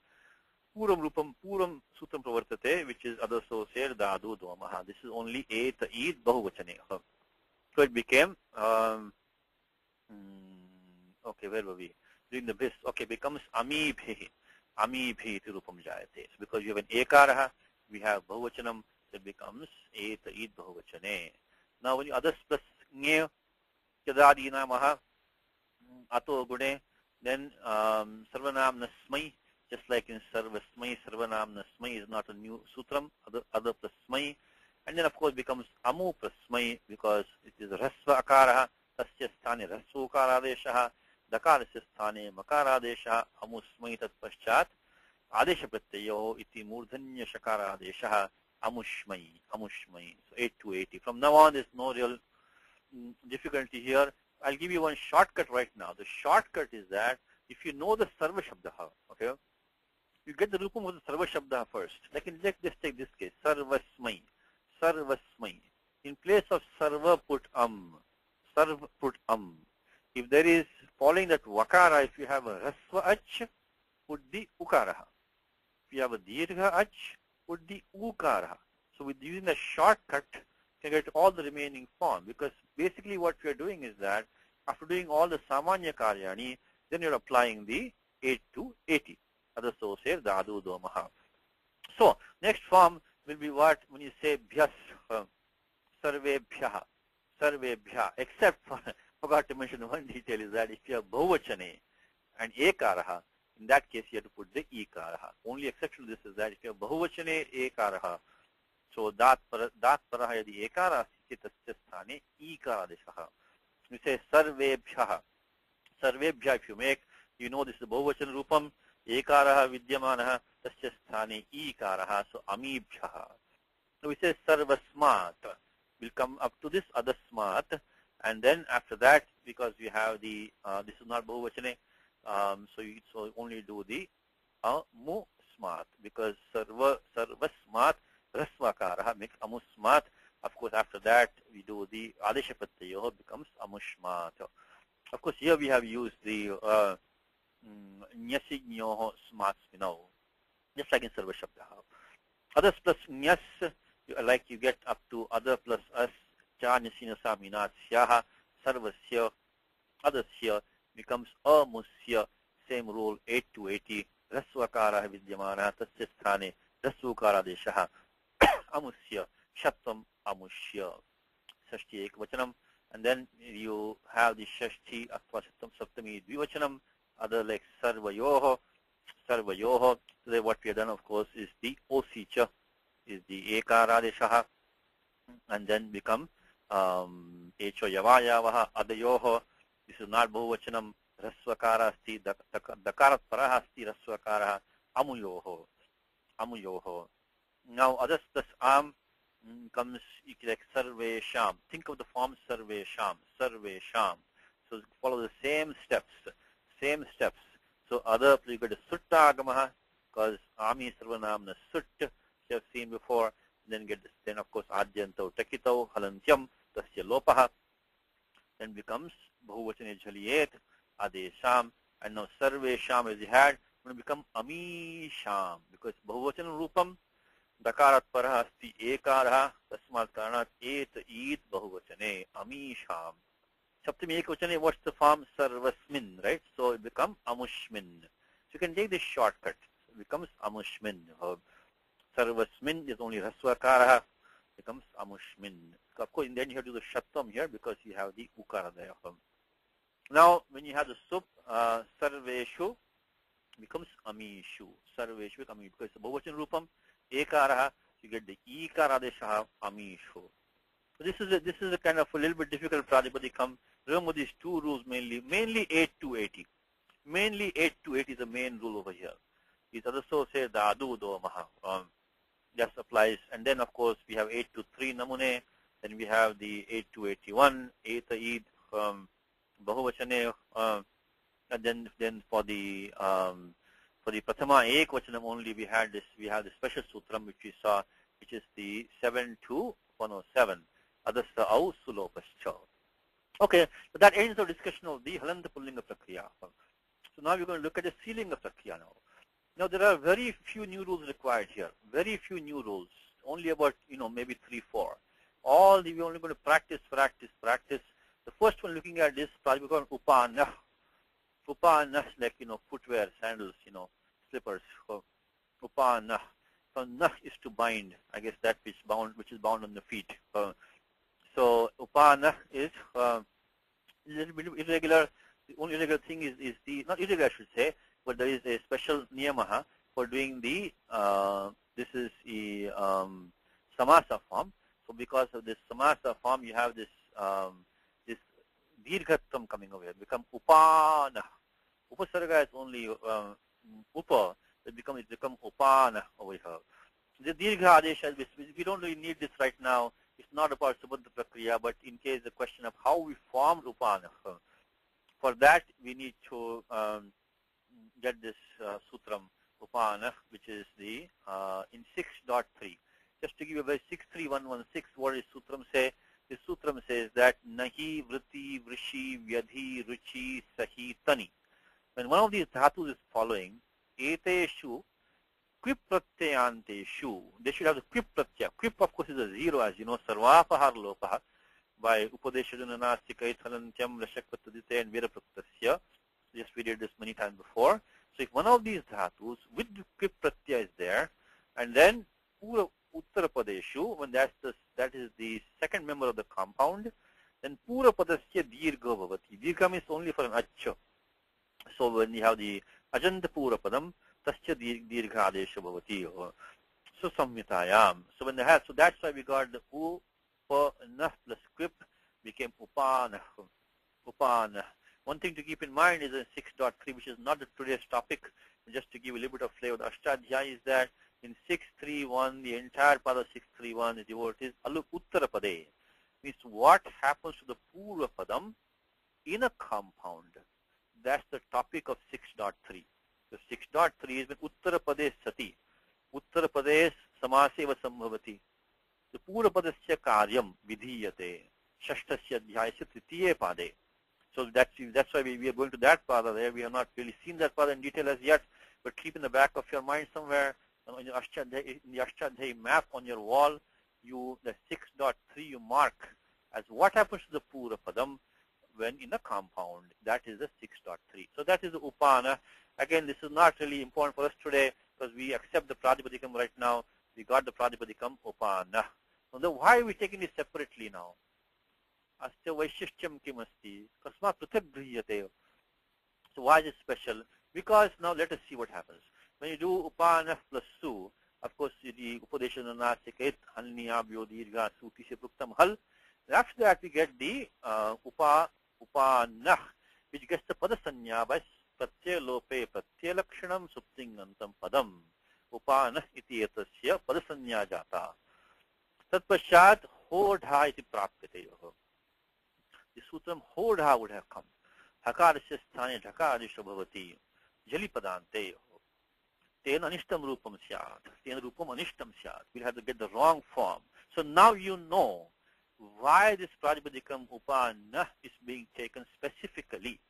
Puram Rupam, Puram Sutram Pravartate, which is other source here, Dadu Domaha. This is only Eta Eid Bahuvachane. So it became, okay, where were we? Doing the bis. Okay, becomes Amibhi. Amibhi Rupam Jayate. So because you have an Ekaraha, we have Bahuvachanam, so it becomes Eta Eid Bahuvachane. Now when you others plus Nye, Chadadina Maha, Ato Gune, then Sarvanam Nasmai, just like in Sarvasmai, Sarvanam Nasmai is not a new Sutram, other plus Smai. And then of course becomes Amu plus Smai because it is Rasva Akaraha, Tasya Sthane Rasva Ukaradeshaha, Dakarasya Sthane Makaradeshaha, Amu Smai Tat Paschat, Adesha Pratyayo iti Murdhanya Shakaradeshaha, Amushmai. So 8280. From now on, there's no real difficulty here. I'll give you one shortcut right now. The shortcut is that if you know the Sarva Shabdaha, okay, you get the Rupam of the Sarva Shabdaha first. Like let's take this case, Sarvasmai. In place of Sarva put Sarva put If there is, following that Vakara, if you have a Rasva Ach, put the Ukaraha. If you have a Dirgha Ach, put the Ukaraha. So with using the shortcut, you can get all the remaining form, because basically what we are doing is that after doing all the Samanya Karyani, then you're applying the 8 to 80. Adasosir Dadu Domaha. So, next form will be what when you say Bhyas, Sarvebhyaha, Sarvebhya, except for, forgot to mention one detail is that if you have Bahuvachane and Ekaraha, in that case you have to put the Ekaraha. Only exception to this is that if you have Bahuvachane Ekaraha, so Dat Paraha yadi Ekara tasya sthane Ekara deshaha. We say Sarvebhyaha. Sarvebhya, if you make, you know this is Bahuvachana Rupam, Ekaraha Vidyamanaha, tasya sthane Ekaraha, so Amibhyaha. So we say Sarvasmat. We'll come up to this Adasmat, and then after that, because we have the, this is not Bahuvachane, so you only do the Amusmat, because Sarvasmat Rasvakaraha makes Amusmat. Of course, after that, we do the Adesha Pratyaya becomes Amushmat. Of course, here we have used the Nyasinyoho Smat Spinau, just like in Sarva Shabdaha. Others plus Nyas, like you get up to other plus us, Cha Nyasina Saminat Syaha, Sarvasya, others here becomes Amusya, same rule, 8 to 80, Rasvakara Vidyamana, Tasya Sthane, Rasvukara Deshaha, Amusya, Shattam Amushya, Shashti Ekvachanam, and then you have the Shashti, Atva Shattam Saptami Dvivachanam, other like Sarvayoho. Today what we have done, of course, is the Osicha, is the Ekara Deshaha, and then become Echo Yavayavaha, Adayoho. This is not Bahuvachanam, Rasvakara Asti, Dakarat Parahasti, Rasvakara, Amuyoho. Now, others plus Am comes like Sarve Sham. Think of the form Sarve Sham. So follow the same steps. So other, you get a Sutta Agamaha, because Ami Sarvanamna Sut, you have seen before. Then get this, then of course Adyanto Takito, Halantyam, Tasya Lopaha. Then becomes Bahuvachane Jhaliyet, Adesham, and now Sarve Sham as you had, going to become Ami Sham, because Bahuvachana Rupam, Dakarat Paraha Asti Ekaraha, Tasmat Karanat Et Eid Bahuvachane, Ami Sham. Saptami Ekvachane, what's the form? Sarvasmin, right? So it becomes Amushmin. So you can take this shortcut. So it becomes Amushmin. Sarvasmin is only Rasvakaraha, becomes Amushmin. So of course, in the end you have to do the Shattam here because you have the Ukara there. Now, when you have the Sup, Sarveshu becomes Amishu. Sarveshu becomes Amishu. Because it's a Bahuvachan Rupam, Ekaraha, you get the Ikara Deshaha, Amishu. So this is a kind of a little bit difficult Pradipadikam. Remember these two rules mainly 8 to 80. Mainly 8 to 80 is the main rule over here. These others so say Dadu Domaha. Just applies. And then of course we have 8 to 3 Namune. Then we have the 8 to 81, 8 Eid, Bahuvachane, and then for the Prathama Ekvachanam only we have the special sutram which we saw, which is the 7 to 107. Others Au Sulopascha. Okay, so that ends the discussion of the Halanta Pullinga Prakriya. So now we're going to look at the Sealinga Prakriya now. Now there are very few new rules required here. Very few new rules. Only about maybe 3, 4. All we're only going to practice. The first one looking at this we call Upanah. Upanah, like footwear, sandals, slippers. Upanah. So nah is to bind. I guess that which is bound on the feet. So Upanah is a little bit irregular. The only irregular thing is the, not irregular I should say, but there is a special niyamaha for doing the, this is a samasa form. So because of this samasa form, you have this this dirghattam coming over here. Become upana. Upasarga is only upa. It become upana over here. The dirgha adesha, we don't really need this right now. It's not about subandha prakriya, but in case the question of how we formed upana. For that, we need to get this sutram upana, which is the in 6.3. Just to give you a very 63116, what does sutram say? The sutram says that nahi, vriti, vrishi, vyadhi, ruchi, sahi, tani. When one of these dhatus is following, eteshu, quip pratyayanteshu, they should have the quip pratyaya. Quip, of course, is a 0, as you know, sarvapahar lopaha, by upadeshadunanastika ithalantyam rashakvatadite and virapraktasya. Yes, we did this many times before. So if one of these dhatus with the krip pratyaya is there, and then pura uttara padeshu, when that is the second member of the compound, then pura padasya dirgha bhavati. Dirgha means only for an acha. So when you have the ajanta pura padam, tasya dirgha adesha bhavati. So samhitayam. So when they have, so that's why we got the u pa nah plus krip became upana. Upana. One thing to keep in mind is in 6.3, which is not today's topic, just to give a little bit of flavor. The Ashtadhyaya is that in 6.3.1, the entire part of 6.3.1 is devoted Alu Uttara Pade. Means what happens to the Purva Padam in a compound. That's the topic of 6.3. The 6.3 is when Uttara Pade Sati. Uttara Pade Samaseva Sambhavati. The Purva Padasya Karyam Vidhiyate. Shashtasya Adhyayasya Tritiye Pade. So that's why we are going to that pada there. We have not really seen that pada in detail as yet, but keep in the back of your mind somewhere in the Ashtadhyayi map on your wall, the 6.3 you mark as what happens to the Pura Padam when in a compound. That is the 6.3. So that is the Upana. Again, this is not really important for us today because we accept the Pradipadikam right now. We got the Pradipadikam Upana. So why are we taking this separately now? Asya Vaishishtyam Kimasti, Kasma Pruthak Grihiyate. So why is it special? Because now let us see what happens. When you do Upana plus Su, of course the Upadeshana Nasikait, Halniya, Byodirga, Suti se Pruktam Hal. After that we get the Upana, which gets the Padasanya by Pratyaya Lope Pratyaya Lakshanam Suptingantam Padam. Upana iti etasya Padasanya Jata. Tatpashat Hodha iti Prapyateyoho. The sutram Hodha would have come. Hakarasya sthane Dhakaradisha bhavati. Jalipadante. Ten anishtam rupam syat. Ten rupam anishtam syat. We'll have to get the wrong form. So now you know why this Pradipadikam Upana is being taken specifically.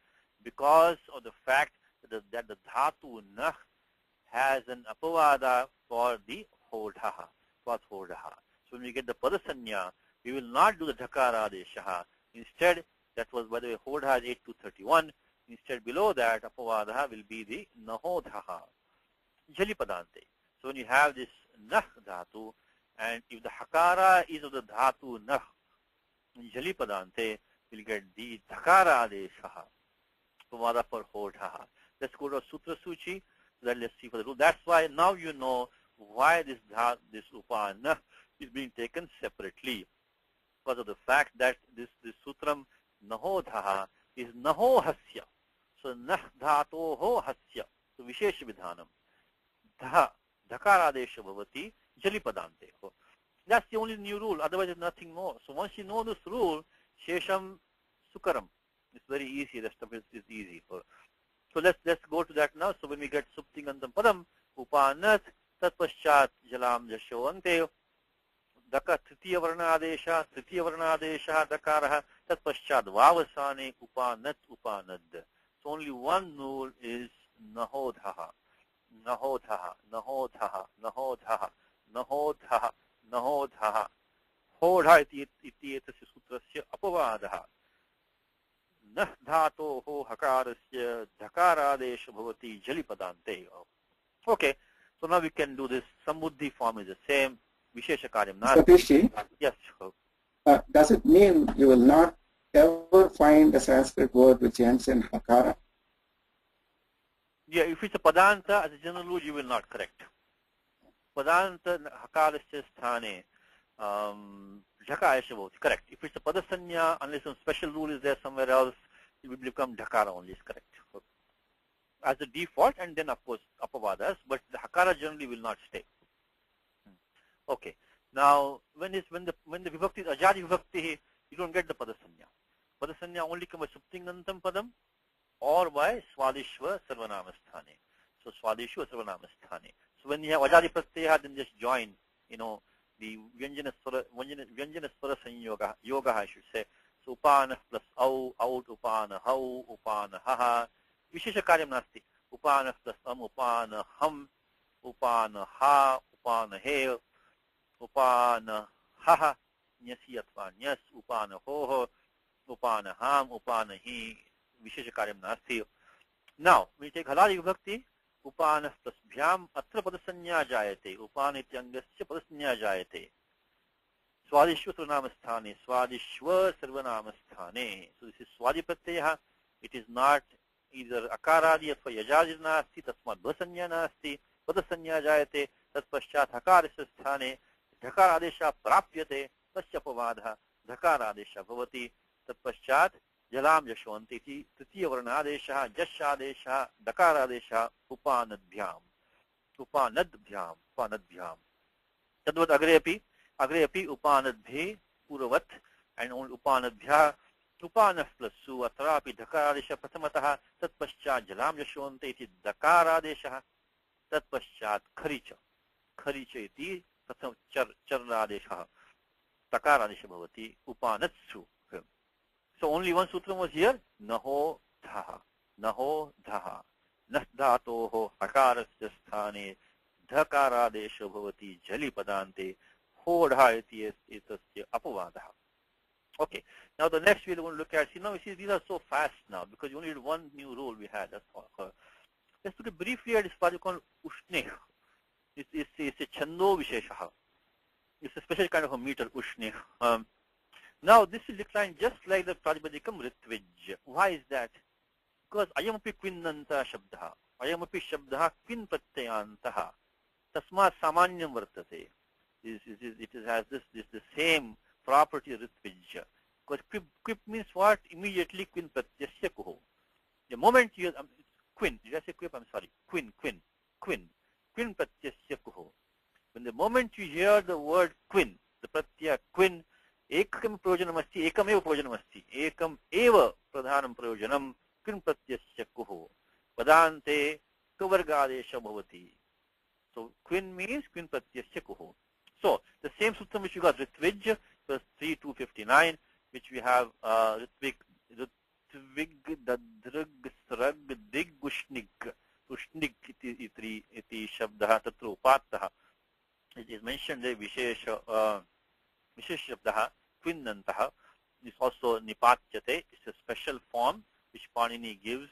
Because of the fact that the dhatu nah has an apavada for the Hodha. For Hodha. So when we get the Padasanya, we will not do the Dhakara Deshaha. Instead, that was, by the way, Hodha is 8-31. Instead, below that, Apavadaha will be the Nahodhaha. Jalipadante. So when you have this Nah dhatu, and if the Hakara is of the dhatu Nah, Jalipadante, we'll get the Dhakara Deshaha. Apavada for Hodhaha. Let's go to Sutra Suchi. So let's see for the rule. That's why now you know why this Upana is being taken separately. Because of the fact that this sutram Nahodhaha is Nahohasya. So Nah Dhatoho Hasya. So Vishesha Vidhanam. Dhakaradesha Bhavati Jalipadante. That's the only new rule. Otherwise there's nothing more. So once you know this rule, Shesham Sukaram. It's very easy. The stuff is easy. So let's go to that now. So when we get Suptingantam Padam, Upanat, Tatpaschat Jalam Jashovante, Daka Tritiya Varnadesha, Dakaraha, Tatpaschat Vavasane, Upanat, Upanad. So only one rule is Nahodhaha. Nahodhaha, Nahodhaha, Nahodhaha, Nahodhaha, Nahodhaha. Hodha iti etasya sutrasya apavadaha. Nah dhatoho hakarasya dhakaradesha bhavati jalipadante. Okay, so now we can do this. Sambuddhi form is the same. Vishesha karyam nasti. Satishji, yes. Does it mean you will not ever find a Sanskrit word which ends in hakara? Yeah, if it's a padanta, as a general rule, you will not correct. Padanta hakarasya sthane dhakayasha bhavati. Correct. If it's a padasanya, unless some special rule is there somewhere else, it will become dhakara only. Is correct. As a default, and then of course apavadas, but the hakara generally will not stay. Okay. Now, when the vibhakti is ajadi vibhakti, you don't get the padasanya. Padasanya only comes by suptingantam padam or by swadishva sarvanamasthane. So swadishva sarvanamasthane. So when you have ajadi pratyaya, then just join, the vyanjana swara sanyoga, yoga I should say. So upana plus au, out upana hau, upana haha. Vishesha karyam nasti. Upana plus upana ham, upana ha, upana he, upana haha, nyasi atva nyas, upana hoho, upana ham, upana hi. Vishesha karyam nasti. Now, when you take haladi vibhakti, upana plus bhyam atra padasanya jayate. Upana ityangasya padasanya jayate. Swadishwa sarvanamasthane. Swadishwa sarvanamasthane. So this is swadi pratyaya. It is not either akaradi athva yajadi nasti, tasmat bhasanya nasti, padasanya jayate, tatpaschat hakarasya sthane, dhakaradesha prapyate, tasya pavadha, dhakaradesha bhavati, tatpaschat jalam yashwanti iti tritiya varnadesha, jashadesha, dhakaradesha, upanadbhyam. Tadvat agre api upanadbhe puravat, and only upanadbhya, upanah plus su, atrapi dhakaradesha pratamataha, tatpaschat jalam yashwanti iti dhakaradesha, tatpaschat kharicha iti pratham charnadesha, dhakaradesha bhavati, upanatsu. So only one sutra was here, naho dhaha, nasdhatoho hakarasya sthane, dhakaradesha bhavati jali padante, hodha iti etasya apavadaha. Okay, now the next we're going to look at, see now you see these are so fast now because you only need one new rule we had. That's all. Let's look at briefly at this part called ushnih. It's a chando visheshaha. It's a special kind of a meter, ushnih. Now this will decline just like the Pratipadikam Ritvij. Why is that? Because ayamapi quinnanta shabdaha. Ayamapi shabdaha quin pratyayantaha. Tasmat samanyam vartate. It has the same property of Ritvij. Because quip means what? Immediately quin pratyasya kuho. The moment you quin, did I say quip? I'm sorry. Quin pratyasya kuho. When the moment you hear the word quin, the pratyaya quin, ekam prayojanamasti, ekam eva prayojanamasti, ekam eva pradhanam prayojanam, quin pratyasya kuho. Padante kavargadesha bhavati. So quin means quin pratyasya kuho. So the same sutram which you got Ritvij, plus 3259, which we have Ritvig, Dadrug, Srag, Dig, Ushnig. Ushnig iti shabdaha tatra upattaha. It is mentioned there, Vishesha shabdaha, quinnantaha. This also nipatyate. It's a special form which Panini gives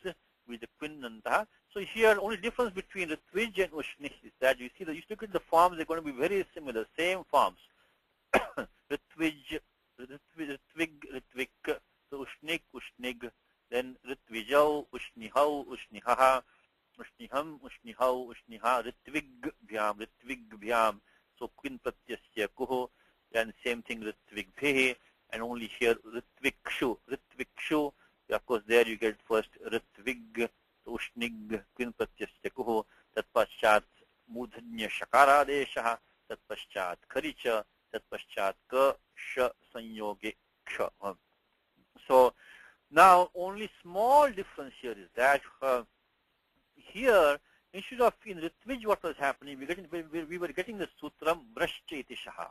with the quinnantaha. So here, only difference between Ritvij and Ushnig is that you see that you look at the forms, they're going to be very similar, same forms. Ritvij, Ritvig, Ritvik, so Ushnig, Ushnig, then Ritvijau, Ushnihau, Ushnihaha, Ushniham, Ushnihau, Ushniha, Ritvig Bhyam, so quin pratyasya kuho, and same thing Ritvig Bhehe, and only here Ritvikshu, of course there you get first Ritvig, Ushnig, quin pratyasya kuho, tatpaschat mudhanya shakaradeshaha, tatpaschat kharicha, tatpaschat ka sh sanyoge ksha. So now only small difference here is that here instead of in Ritvij what was happening, we were getting the sutram brashcha iti shaha.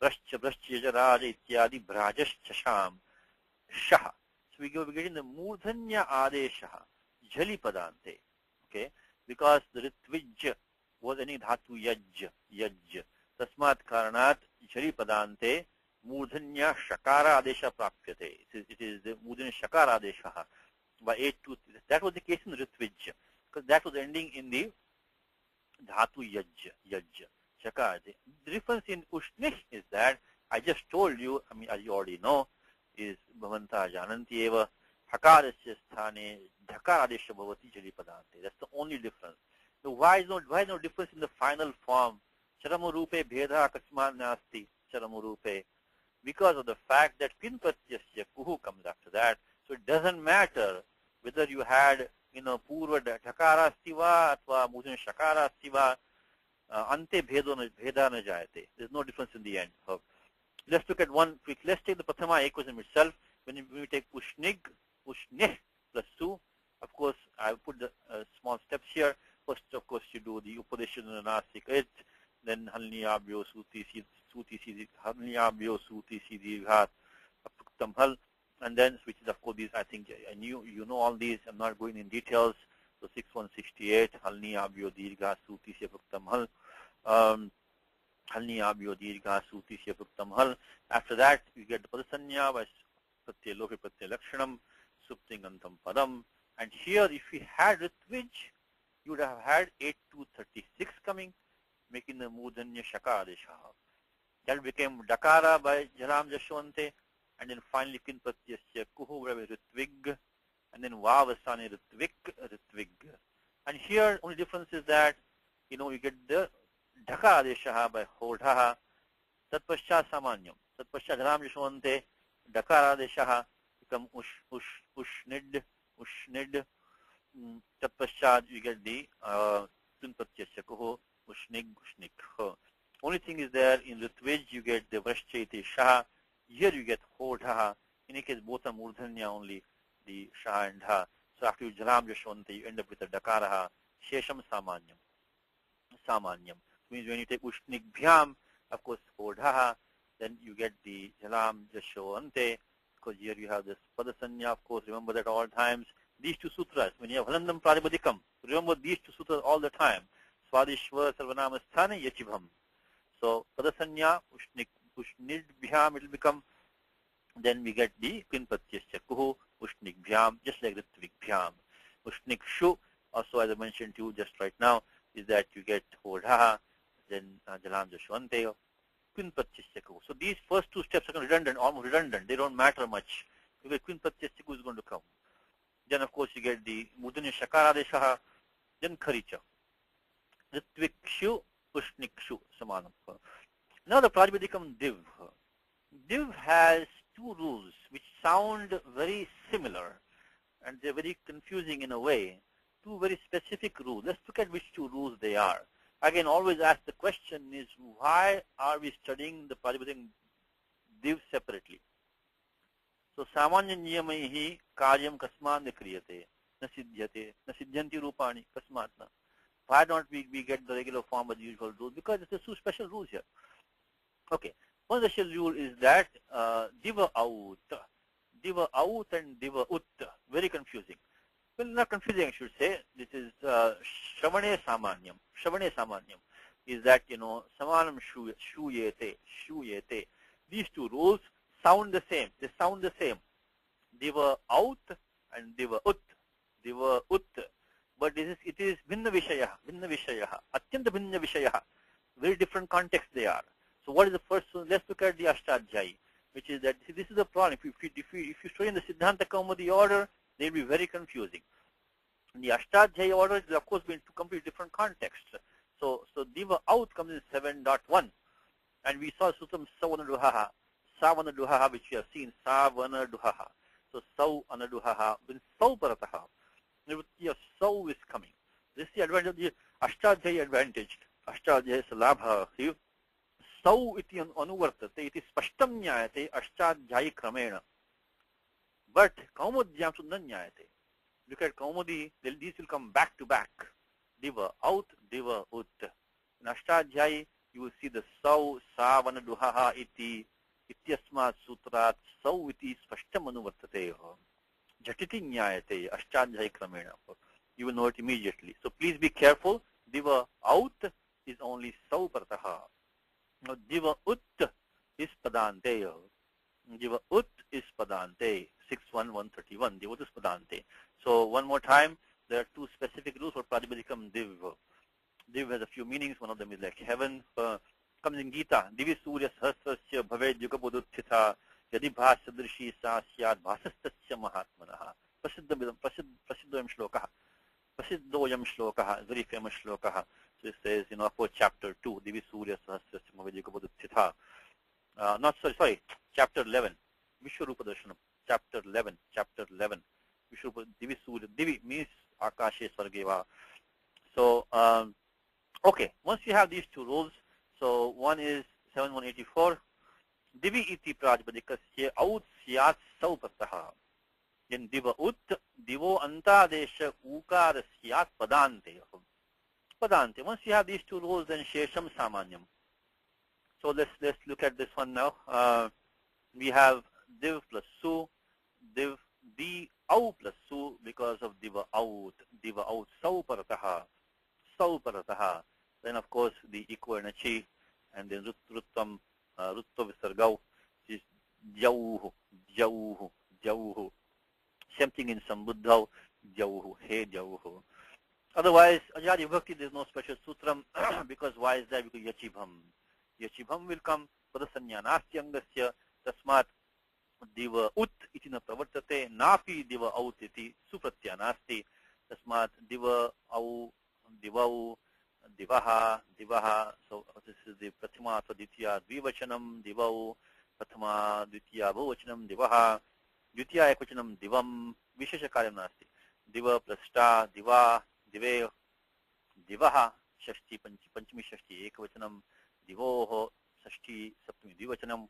Brashcha yajaraja ityadi brajashcha sham shaha. So we were getting the murdhanya adeshaha jali padante. Okay, because the Ritvij was any dhatu yaj. Tasmat karanat jali padante murdhanya shakara adesha prapyate. It is the murdhanya shakara adesha by 8 to. That was the case in Ritvij, because that was ending in the dhatu yaj shakara. The difference in ushnih is that I just told you, I mean as you already know, is bhavanta jananti eva hakarasya sthane dhakara adesha bhavati jali padante. That's the only difference. So why is no difference in the final form? Charamu rupe bheda akasman nasti charamu rupe. Because of the fact that quin pratyasya kuhu comes after that. So it doesn't matter whether you had, purva dhakara stiva atva mudhan shakara stiva, ante bheda na jayate. There's no difference in the end. So let's look at one quick. Let's take the prathama ekvachanam itself. When we take ushnih plus su, of course I put the small steps here. First, of course, you do the upadesha nasik it, then halniyabhyo suti halniyabhyo suti siddhighat apuktam hal, and then which is of course these I think you know all these. I'm not going in details. So 6168 halniyabhyo dirgha suti apuktam hal, halniyabhyo dirgha suti apuktam hal. After that you get the padasanya by pratyay loke pratyay lakshanam suptingantam padam, And here, if we had Ritvij, you would have had 8 to 36 coming, making the Mudanya Shaka Adesha. That became Dakara by Jalam Jashwante, and then finally Kinpatyasya Kuhu Ritvig, and then Vavasani Ritvig. And here, only difference is that, you get the Dhaka Adesha by Hodha, Tatpascha Samanyam. Tatpascha Jalam Jashwante, Dakara Adesha become Ushnid. Tatpascha, you get the Tunpatyasya Kuhu, Ushnig. Only thing is there, in Ritvij, you get the Vrashchaiti Shaha. Here you get Hodha. In any case, both are Murdhanya only, the Shaha and Ha. So after you Jalam Jashwante, you end up with a Dakaraha, Shesham Samanyam. Means when you take Ushnig Bhyam, of course, Hodha, then you get the Jalam Jashwante, because here you have this Padasanya, of course, remember that all times. These two sutras, when you have Halandam Pradipadikam, remember these two sutras all the time. Swadishva Sarvanamasthane Yachibham. So, Padasanya, Ushnid Bhyam, it will become, then we get the Kinpatyasya Kuhu, Ushnik Bhyam, just like Ritvik Bhyam. Ushnik Shu, also as I mentioned to you just right now, is that you get Hodha, then Jalam Jashwante, Kinpatyasya Kuhu. So, these first two steps are redundant, almost redundant. They don't matter much, because Kinpatyasya Kuhu is going to come. Then, of course, you get the Mudanya Shakara Desha, then Kharicha. Ritvikshu, Ushnikshu, Samanam. Now the Prajapati Div. Div has two rules which sound very similar, and they're very confusing in a way. Two very specific rules. Let's look at which two rules they are. Again, always ask the question is, why are we studying the Prajapati Div separately? So, Samanya Niyamaihi Karyam Kasman Kriyate, Nasidyate, Nasidyanti Rupani, Kasmatna. Why don't we get the regular form of the usual rules? Because it's two special rules here. Okay. One special rule is that Diva Out and Diva Ut. Very confusing. Well, not confusing, I should say. This is Shravane Samanyam. Is that, Samanam Shuyete. These two rules sound the same. They sound the same. Diva Out and Diva Ut. But it is Bhinna Vishaya, Atyanta Bhinna Vishaya. Very different context they are. So what is the first one? Let's look at the Ashtadhyayi, which is that, see, this is the problem. If you study in the Siddhanta Kaumudi order, they will be very confusing. In the Ashtadhyayi order, they of course be in two completely different contexts. So Diva Out comes in 7.1. And we saw Sutram Savana Duhaha, which we have seen, Savana Duhaha. So Savana Duhaha, when Sav Parataha. Nivritti of Sau is coming. This is the advantage of the Ashtadhyayi advantage. Ashtadhyayi is labha. Sau iti anuvartate, iti spashtam nyayate Ashtadhyayi kramena. But Kaumudyam sudna nyayate. Look at Kaumudi, these will come back to back. Diva Out, Diva Ut. In Ashtadhyayi, you will see the Sau, Savana Duhaha iti, ityasmat sutrat, Sau iti spashtam anuvartate. Jatiti nyayate, Ashtadhyayi kramena. You will know it immediately. So please be careful. Diva Out is only Sau Partaha. Now Diva Ut is Padante. Diva Ut is Padante. 6.1.131. Diva Ut is Padante. So one more time, there are two specific rules for Prajapati Div. Div has a few meanings. One of them is like heaven. Comes in Gita. Divi Surya Sahasrasya Bhaved Yugabuduthitha. Yadi Bhasadrishi Sa Syad Bhasastasya Mahatmanaha. Prasiddoyam Shlokaha. Prasiddoyam Shlokaha. Very famous Shlokaha. So it says, for chapter 2, Divi Surya Sahasrasya Bhaved Yugabuduthitha. Sorry, chapter 11. Vishwarupa Darshanam. Chapter 11. Vishwarupa Divi Surya. Divi means Akashe Svargeva. So, okay, once you have these two rules, so one is 7184. Divi iti prajpadikasya out syat saupataha. Then diva ut, divo antadesha ukara syat padante. Padante. Once you have these two rules, then shesham samanyam. So let's look at this one now. We have div plus su, div di au plus su because of diva out sauparataha. Then of course the equanachi, and then ruttam rutto visargau is jauhu. Same thing in sambuddhau, Jauhu, he Jauhu. Otherwise, Ajadi Vibhakti, there is no special sutram because why is that? Because Yachibham. Yachibham will come Padasanya Nasti Angasya Tasmat Diva Ut iti na pravartate Napi Diva Out iti Supratya Nasti Tasmat Diva Au Divau Divaha Divaha. So this is the Prathama Dvitiya Dvivachanam Divau Prathama Dvitiya Bhuvachanam Divaha Dvitiya Ekvachanam Divam Vishesha Karyam Nasti. Diva plus sta Diva Dive Divaha Shashti Panchami Shashti Ekvachanam Divoho Shashti Saptami Divachanam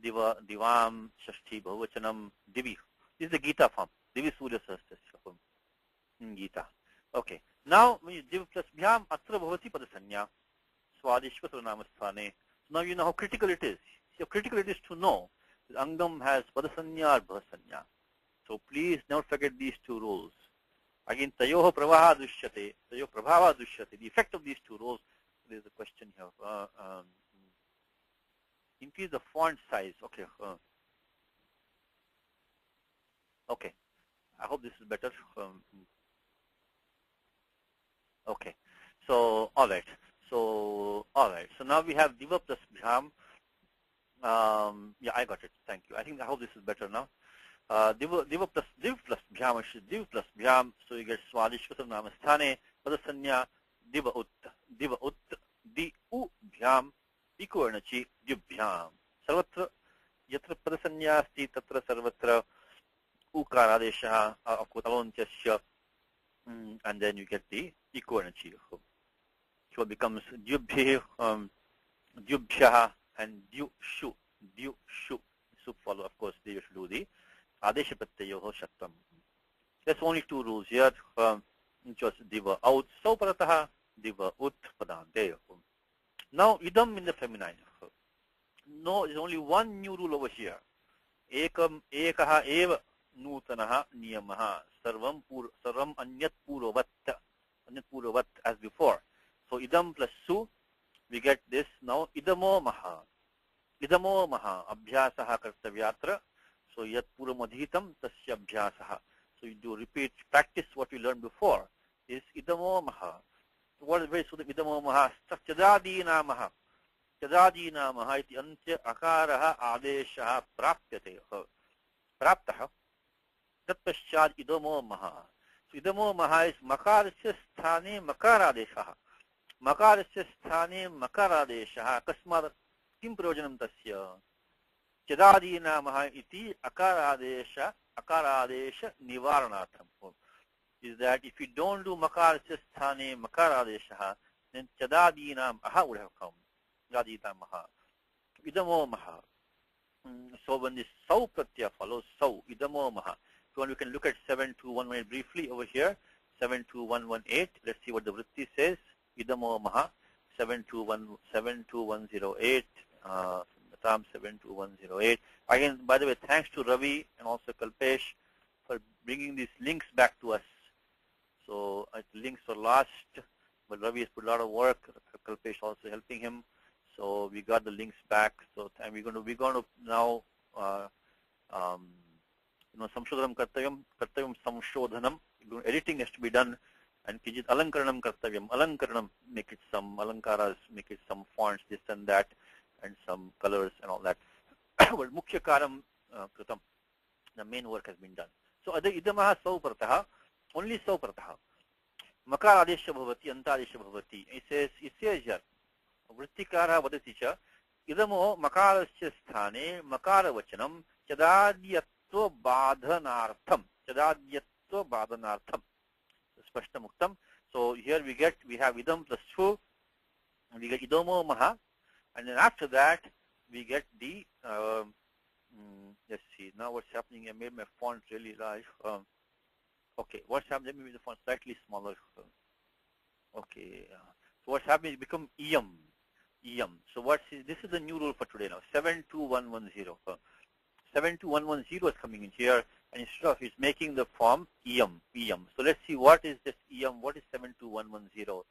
Diva Divam Shashti Bhuvachanam Divi. This is the Gita form. Divi Surya Sahasrasya in Gita. Okay. Now when you Div plus Bhyam Atra Bhavati Padasanya Swadishvatra Namasthane. So now you know how critical it is. So critical it is to know that Angam has Padasanya or Bhasanya. So please never forget these two rules. Again, Tayoho Pravaha Dushyate, Tayoho Prabhava Dushyate. The effect of these two rules. There is a question here. Increase the font size. Okay. Okay. I hope this is better. Okay. So all right. So now we have Diva plus Bhyam. Yeah, I got it. Thank you. I hope this is better now. Diva plus Div plus Bhyam. Div plus Bhyam. So you get Swadishvatam Namasthane Padasanya Diva Ut. Diva Ut Di U Bhyam Ikuvarnachi Dibhyam. Sarvatra Yatra Padasanyasti Tatra Sarvatra Ukaradesha Akutalontya. And then you get the Ikuvarnachi. So it becomes Dyubhya and Dyushu. Dyushu. So follow, of course, they should do the Adesha Pratyayoho Shattam. There's only two rules here. Just Diva out Sauparataha, Diva ut Padante. Now idam in the feminine. No, there's only one new rule over here. Ekaha eva nutanaha niyamaha sarvam anyat purovat as before. So idam plus su, we get this now idamo maha. Idamo maha abhyasaha kartavyatra. So yat puramadhitam tasya abhyasaha. So you do repeat, practice what we learned before. Is idamo maha. The word is very soothing. Idamo maha. Chadadina maha. Chadadina maha iti antya akaraha adeshaha prapyate. Praptaha. Tat paschad idamo maha. So idamo maha is makarasya sthane makaradeshaha. Makarasya sthane makaradeshaha. Kasmad kim prayojanam tasya. Chadadina maha iti akaradesha nivaranatham. Is that if you don't do makarasya sthane makaradeshaha, then chadadinam aha would have come. Chadadita maha. Idamo maha. So when this sau pratyaya follows sau, idamo maha. So we can look at 72118 briefly over here. 72118. Let's see what the vritti says. Idamo maha. 72108. 72108. Again, by the way, thanks to Ravi and also Kalpesh for bringing these links back to us. So links were lost, but Ravi has put a lot of work. Kalpesh also helping him. So we got the links back. So and we're going to now samshodhanam kartavyam samshodhanam. Editing has to be done, and kijit alankaranam kartavyam. Alankaranam, make it some alankaras, make it some fonts, this and that, and some colors and all that. But mukhya karam kritam, the main work has been done. So idamaha saupartaha, only saupartaha. Makar adesha bhavati, antadesha bhavati. It says here, vrittikara vadati cha, idamo makarasya sthane makaravachanam chadadyatva badhanartham. Chadadyatva badhanartham. Spashtamuktam. So here we have idam plus fu, and we get idomo maha. And then after that, we get the, let's see, now what's happening, I made my font really large. Okay, what's happening, let me make the font slightly smaller. Okay, so what's happening is become iyam. So this is the new rule for today now, 72110. 72110 is coming in here, and instead of it's making the form iyam. So let's see what is this iyam, what is 72110.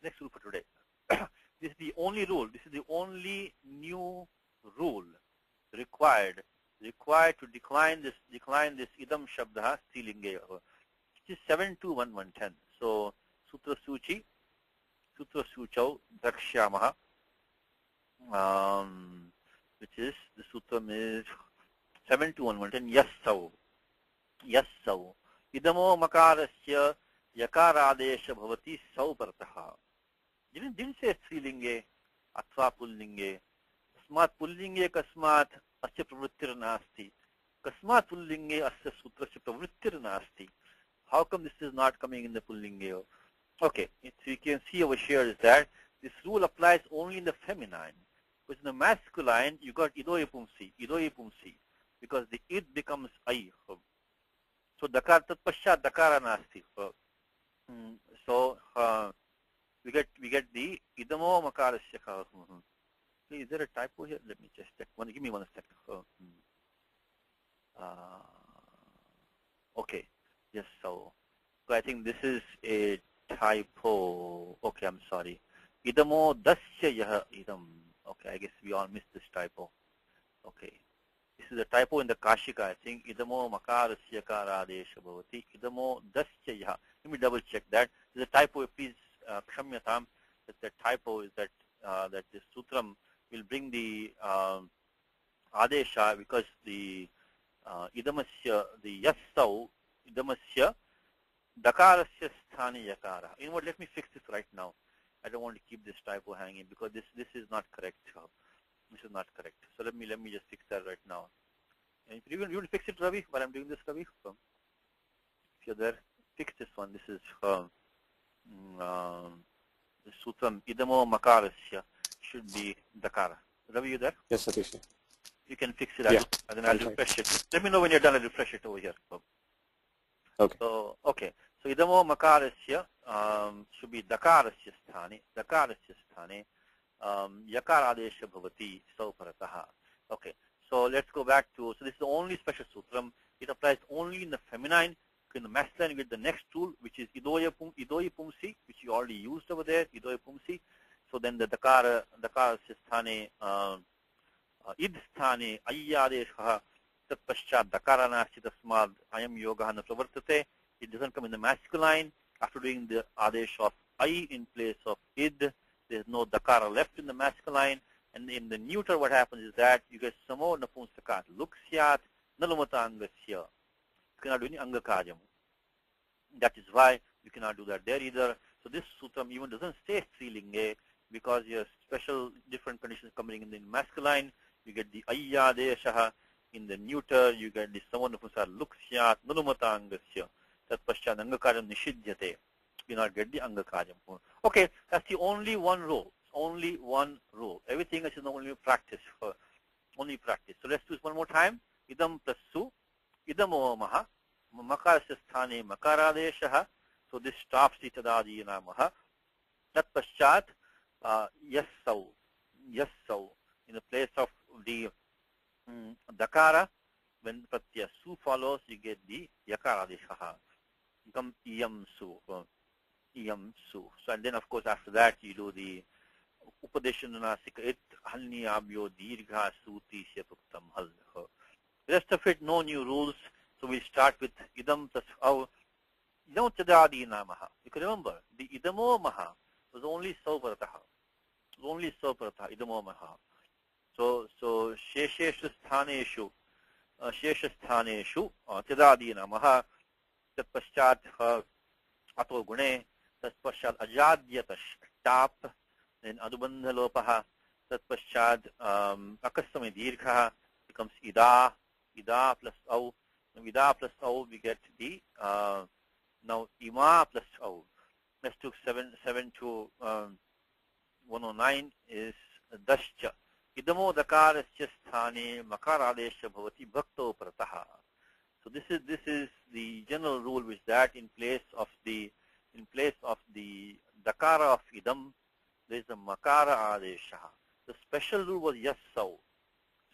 Next rule for today. This is the only rule. This is the only new rule required to decline this idam shabda stilinge. is 72110. So Sutra Suchau Drakshyamaha, which is the sutram is 72110. Yes sau. Idamo makarasya yakaradesha bhavati sau parataha. Didn't say strilinge atva pullinge. Kasmat pullinge kasmat asya pravrittir nasti. Kasmat pullinge asya sutrasya pravrittir nasti. How come this is not coming in the pullinge? Okay, you can see over here is that this rule applies only in the feminine. Because in the masculine, you got idoye pumsi, because the id becomes I. So dakar tatpashat dakara nasti. So we get the idamo makarasya. Is there a typo here? Let me just check. Give me 1 second. Okay. Yes. So I think this is a typo. Okay, I'm sorry. Idamo dasya yaha idam. Okay, I guess we all missed this typo. Okay. This is a typo in the Kashika, I think. Idamo makarasya karadesha bhavati. Idamo dasya yaha. Let me double check that. There's a typo. Please, kshamyatam. That the typo is that that this sutram will bring the adesha because the idamasya, the yassau, idamasya, dakarasya sthani yakara. You know what, let me fix this right now. I don't want to keep this typo hanging because this is not correct. This is not correct. So let me just fix that right now. And you will fix it, Ravi, while I'm doing this, Ravi. If you're there, fix this one. This is the sutram idamo makarasya should be dakara. Ravi, you there? Yes, Satish. You can fix it. Yeah. And then I'll refresh it. Let me know when you're done. I'll refresh it over here. Okay. So okay. So idamo makarasya should be dakarasya sthane. Yakaradesha bhavati sau parataha. Okay. So let's go back to. So this is the only special sutram. It applies only in the feminine. In the masculine, you get the next tool, which is idoye pumsi, which you already used over there. Idoye pumsi. So then the dakara sthane id sthane ayyadesha tatpaschat dakara nasti tasmad ayam yoga na pravartate. It doesn't come in the masculine. After doing the adesh of I in place of id, there's no dakara left in the masculine. And in the neuter, what happens is that you get samo napunsakat luksyat nalumata angasya. You cannot do any angakaryam. That is why you cannot do that there either. So this sutram even doesn't say strilinge because you have special different conditions coming in the masculine. You get the ayyadeshaha. In the neuter, you get the samanapusar luksyat nalumata angasya. Tatpaschat angakaryam nishidhyate. You cannot get the angakaryam. Okay, that's the only one rule. Only one rule. Everything else is only practice. Only practice. So let's do this one more time. Idam prasu. Idamo maha. Makarasya sthane makaradeshaha. So this stops the tadadi namaha. Tatpaschat yassau. In the place of the dakara, when pratyaya su follows, you get the yakaradeshaha. Become iyam su. So and then of course after that you do the upadeshananasika it halni abyo dirgha suti sepuktam hal. Rest of it, no new rules. So we start with idam tasau idam tadadi namaha. You can remember the idamo maha was only sauparataha. Idamo maha. So sheshesha sthaneshu tadadi namaha tatpaschat ato gune tatpaschat ajadyatash tap then adubandha lopaha tatpaschat akastame dirgha becomes ida plus au. Ida plus au, we get the now ima plus au. Let's do 7 to 109 is dascha. Idamo dakarasya sthane makaradesha bhavati bhakto prataha. So this is the general rule, which that in place of the dakara of idam, there is a makara adesha. The special rule was yassau.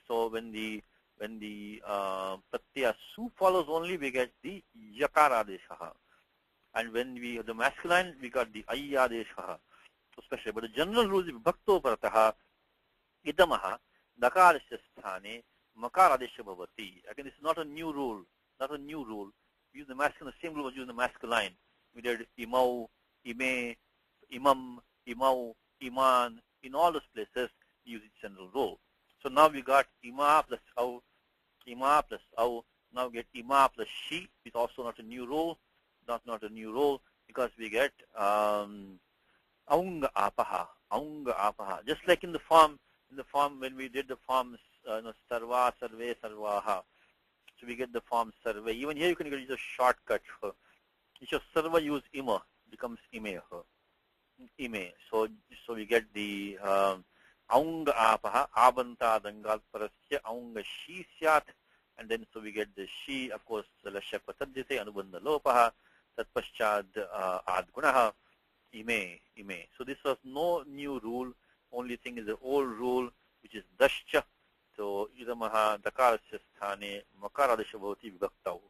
So when the pratyaya su follows only, we get the yakara adesha. And when we have the masculine, we got the ayya adesha. So special. But the general rule is bhakto prataha idamaha dakarasya sthane makara adesha bhavati. Again, this is not a new rule. We use the masculine, the same rule was used in the masculine. We did imau, ime, imam, imau, iman. In all those places, we use its general rule. So now we got ima plus au, ima plus au. Now we get ima plus she. It's also not a new rule. Not a new rule because we get aunga apaha. Just like in the form when we did the forms, sarva, sarve, sarvaha. So we get the form sarve. Even here you can use a shortcut. It's just sarva use ima, becomes ime. Ime. So we get the aunga apaha, abanta dangal parasya, aunga she syat, and then so we get the she, of course, lasya patadhyate, anubandha lopaha, tatpaschad adgunaha, ime. So this was no new rule. Only thing is the old rule, which is dascha. So idamaha dakarasya sthane makaradasya bhavati vibhaktau.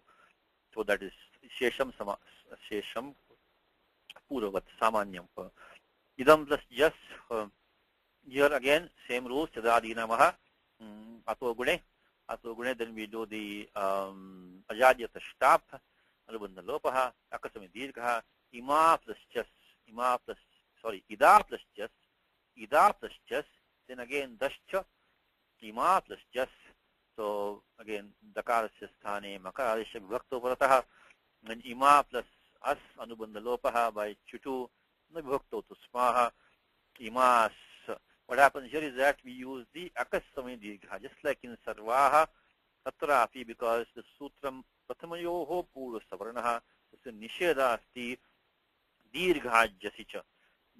So that is shesham puravat samanyam. Idam plus jas. Here again, same rules. Chadadinamaha ato gune. Then we do the ajadyata shtap, anubandha lopaha, akasami dirghaha, ida plus jas, then again dascha, ima plus jas. So again, dakarasya sthane makaradasya vibhakto parataha, and ima plus as, anubandha lopaha by chutu, vibhakto to smaha, imas. What happens here is that we use the akasami dirgha, just like in sarvaha, tatrapi, because the sutram prathamayoho purva savarnaha, it's a nisheda asti dirgha jasicha.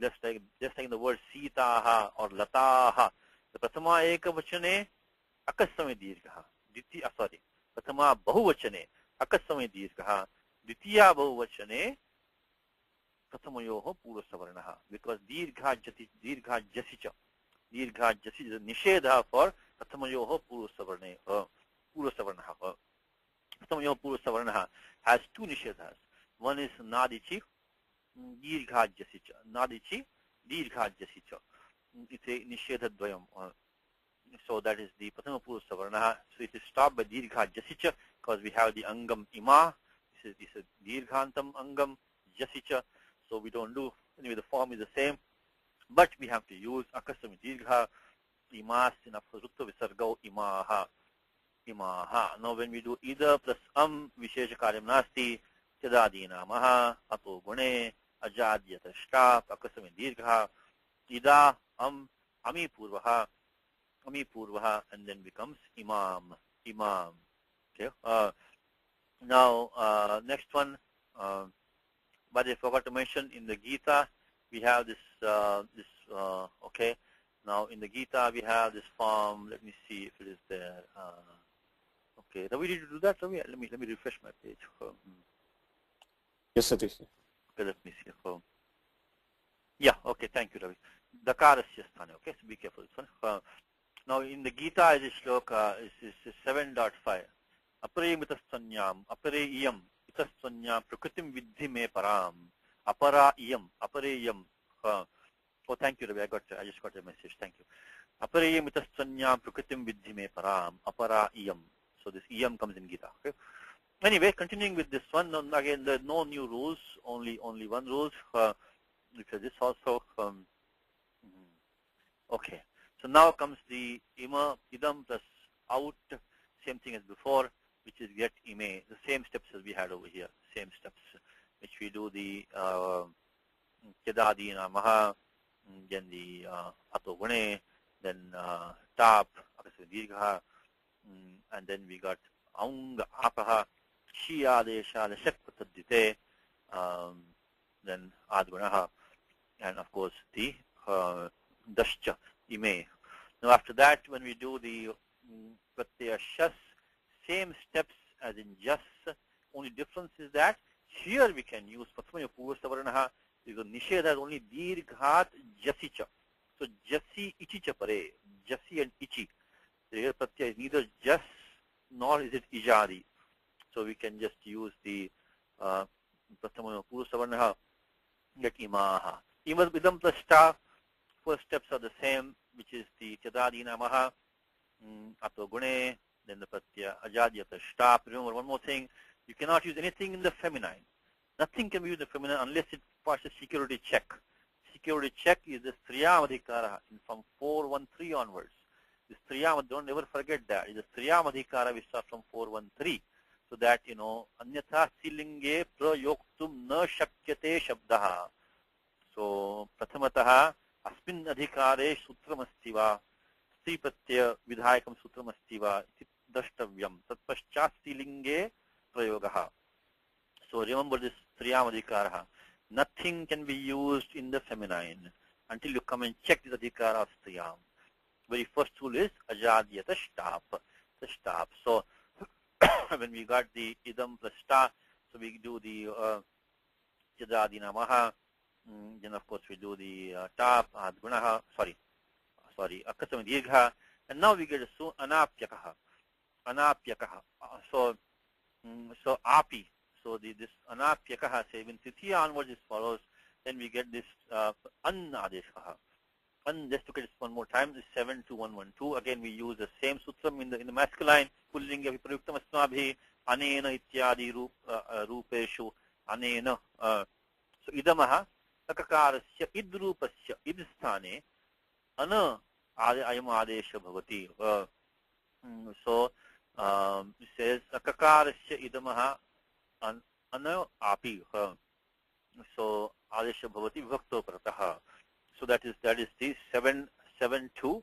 Just like in the word sitaha or lataha, the prathama ekavachane akasami dirgha. Prathama bahuvachane akasami dirgha. Ditya bahuvachane prathamayoho purva savarnaha, because dirgha jasicha. Dirgha jasi is a nishedha for prathamayoho purva savarnaha. Prathamayoho purva savarnaha has two nishedhas. One is nadichi, dirgha jasicha. Nadichi, dirgha jasicha. It's a nishedha dvayam. So that is the prathama purva savarnaha. So it is stopped by dirgha jasicha because we have the angam ima. This is dirghantam angam jasicha. So we don't do, anyway the form is the same. But we have to use akasami dirgha, imas in rutta visargau imaha. Now when we do ida plus vishesha karyam nasti, chadadinamaha, ato gune, ajadyata shtap, akasami dirgha, ida ami purvaha, and then becomes imam. Okay. Now next one, but I forgot to mention in the Gita, we have this, okay. Now in the Gita we have this form. Let me see if it is there. Okay, Ravi, did you do that, Ravi? Let me refresh my page. Yes, Satish. Okay, let me see. Yeah, okay, thank you, Ravi. Dakarasya sthane, okay, so be careful. Now in the Gita, this shloka is 7.5. Apare mitasthanyam, apare iyam, mitasthanyam, prakritim vidhi me param. Apara iyam. Oh, thank you, Ravi. I just got a message. Thank you. Apare iyam mitasthanyam, prakritim vidhi me param. Apara iyam. So this iyam comes in Gita. Okay. Anyway, continuing with this one. Again, there are no new rules. Only one rules. Because this also. Okay. So now comes the idam plus out. Same thing as before, which is get ime. The same steps as we had over here. Same steps, which we do the chadadina maha, then the ato gune, then tap, akasami dirgha, and then we got aunga apaha, shi adesha lashak patadhyate, then adgunaha, and of course the dascha ime. Now after that, when we do the pratyaya shas, same steps as in jas, only difference is that here we can use prathama purva savarnaha because nishedha has only dirghat jasicha. So jasi ichicha pare, jasi and ichi. So here pratyaya is neither jas nor is it ijadi. So we can just use the prathama purva savarnaha, get imaha. Idam plus ta, first steps are the same, which is the chadadina maha, ato gune, then the pratyaya ajadyata shtap. Remember one more thing, You cannot use anything in the feminine. Nothing can be used in the feminine unless it passes security check. Security check is the Striyam Adhikara from 413 onwards. The Striyam, don't ever forget that. It's the Striyam Adhikara we start from 413. So that, Anyatha Silinge Prayoktum Na Shakyate Shabdaha. So, Prathamataha Asmin Adhikare Sutramastiva. Stri Pratyaya Vidhayakam Sutramastiva. Dashtavyam. Tatpaschat Silinge Prayogaha. So remember this Striyam Adhikara. Nothing can be used in the feminine until you come and check the Adhikara of Striyam. Very first rule is Ajadyata Shtap. The Shtap. So when we got the Idam plus Ta, so we do the Chidradinamaha. Then of course we do the Tap, Adgunaha, sorry, Akasam Dirgha. And now we get a Anapyakaha. Anapyakaha. So Api. So this Anapyakaha, say when Titiya onwards is follows, then we get this An Adeshaha. Just to get this one more time, this 72112. Again, we use the same sutram in the masculine. Pullinga viprayuktam asmabhi anena ityadi rupeshu anena. So idamaha akakarasya idrupasya idstane ana ayam adesha bhavati. So it says akakarasya idamaha ana api. So adesha bhavati vibhakto prataha. So that is the 7727112.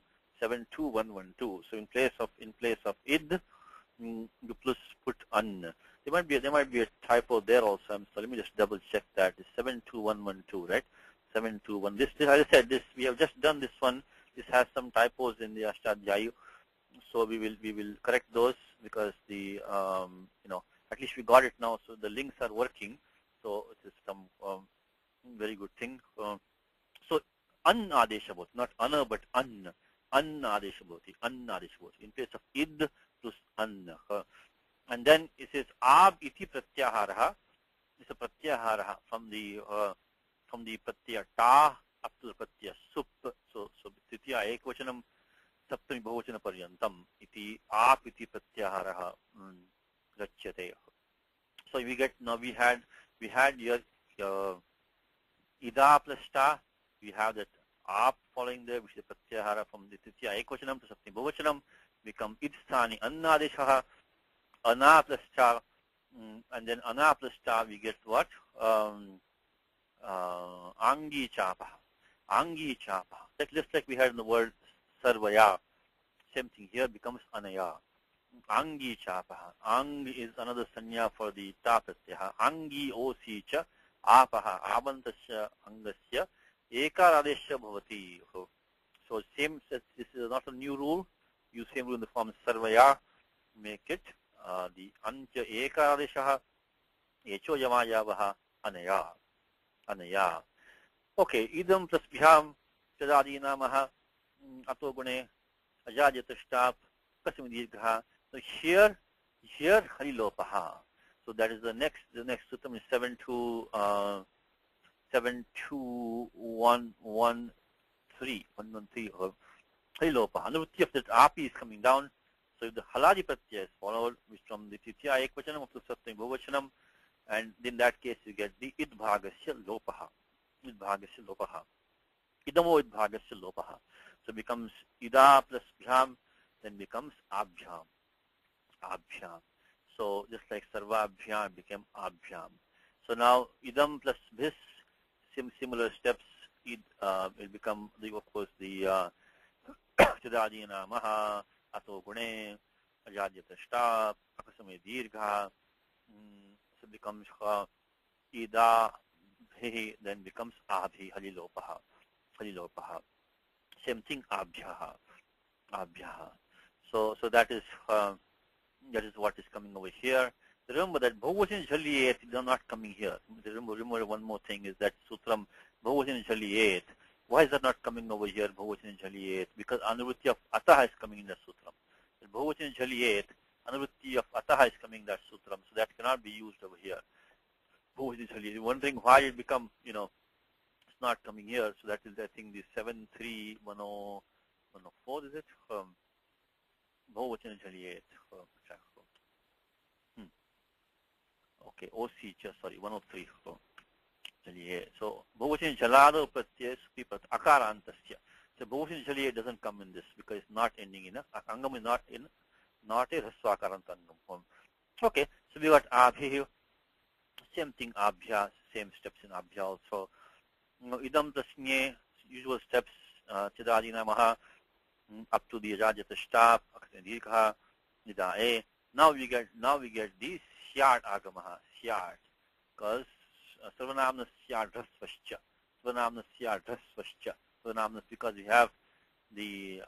So in place of id, you plus put an. There might be a typo there also. So let me just double check that. It's 72112, right? 721. This as I said, this we have just done this one. This has some typos in the Ashtadhyayi. So we will correct those because the at least we got it now. So the links are working. So it is some very good thing. So an adeshabhoti, not ana but an adeshabhoti, in place of id plus an. And then it says ab iti pratyaharaha. It's a pratyaharaha from the pratyaya ta up to the pratyaya sup. So titiya ekvachanam saptami bahuvachana paryantam iti ab iti pratyaharaha gachyate. So we had here ida plus ta. We have that ap following there, which is the pratyahara from the titiya ekvachanam to saptami bahuvachanam, become idstani annadeshaha, ana plus ta, and then ana plus ta we get what? Angi chapa. Angi chapa. Just like we had in the word sarvaya. Same thing here becomes anaya. Angi chapa. Ang is another sanya for the ta pratyaha. Angi osi cha apaha abantasya angasya ekaradesya bhavati. So same, this is not a new rule. Use same rule in the form sarvaya. Make it the ancha ekaradeshaha echo yamayavaha anaya. Anaya. Okay, idam plus bhyam chadadinamaha ato gune ajadyatashtab kasimidirgha. So here harilopaha. So that is the next sutram is 72113. Harilopaha. Anurti of that api is coming down. So if the haladi pratyaya is followed, which from the titiya ekvachanam up to saptami bahuvachanam, and in that case you get the idbhagasya lopaha. Idbhagasya lopaha. Idamo idbhagasya lopaha. So it becomes ida plus bhyam, then becomes abhyam. Abhyam. So just like sarva abhyam became abhyam. So now idam plus bhis, similar steps. It will become of course the chidadina maha ato gune ajadyatashta akasame dirgha. So becomes ida bhi, then becomes abhi halilopaha. Halilopaha. Same thing abhyaha. Abhyaha. So that is what is coming over here. Remember that bahuvachan jhaliyet is not coming here. Remember one more thing is that sutram bahuvachan jhaliyet. Why is that not coming over here, bahuvachan jhaliyet? Because anuvritti of ataha is coming in the sutram. Bahuvachan jhaliyet, anuvritti of ataha is coming in that sutram, so that cannot be used over here. Bahuvachan jhaliyet. You're wondering why it become, it's not coming here. So that is, I think, the 73104, is it? Bahuvachan jhaliyet. Okay, OC, sorry, 103. So, Bhuvachan Jalado Pratyaya Supipat Akarantasya. So, Bhuvachan Jaliya doesn't come in this because it's not ending in a Angam is not a Raswakarantangam form. Okay, so we got Abhi here. Same thing, Abhya, same steps in Abhya also. Idam Tasmye, usual steps, Chidadina Maha, up to the Rajata Shtap, Akadikha, Nidae. Now we get the Syad Agamaha, Syad, because Sarvanamna Syad Rasvascha, Sarvanamna Syad Rasvascha, Sarvanamna because we have the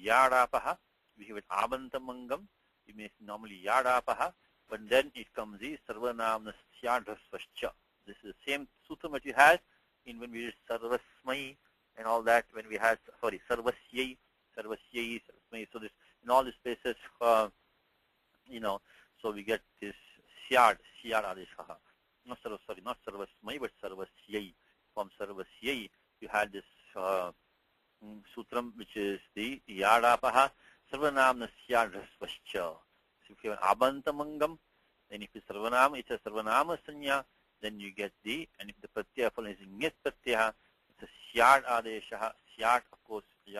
Yadapaha, we have it Abantamangam, we make normally Yadapaha, but then it comes the Sarvanamna Syad Rasvascha. This is the same sutra that you had in when we did Sarvasmai and all that, when we had, sorry, Sarvasyai, Sarvasyai, Sarvasmai. So this, in all these places, so we get this Syad Adeshaha. Not Sarvasmai, but Sarvasyai. From Sarvasyai, you had this sutram, which is the Yadapaha, Sarvanamna Syad Rasvascha. So if you have an Abantamangam, then if it's Sarvanama, it's a Sarvanama Sanya, then you get the, and if the Pratyaya form is Nyat Pratyaya, it's a Syad Adeshaha. Syad, of course, the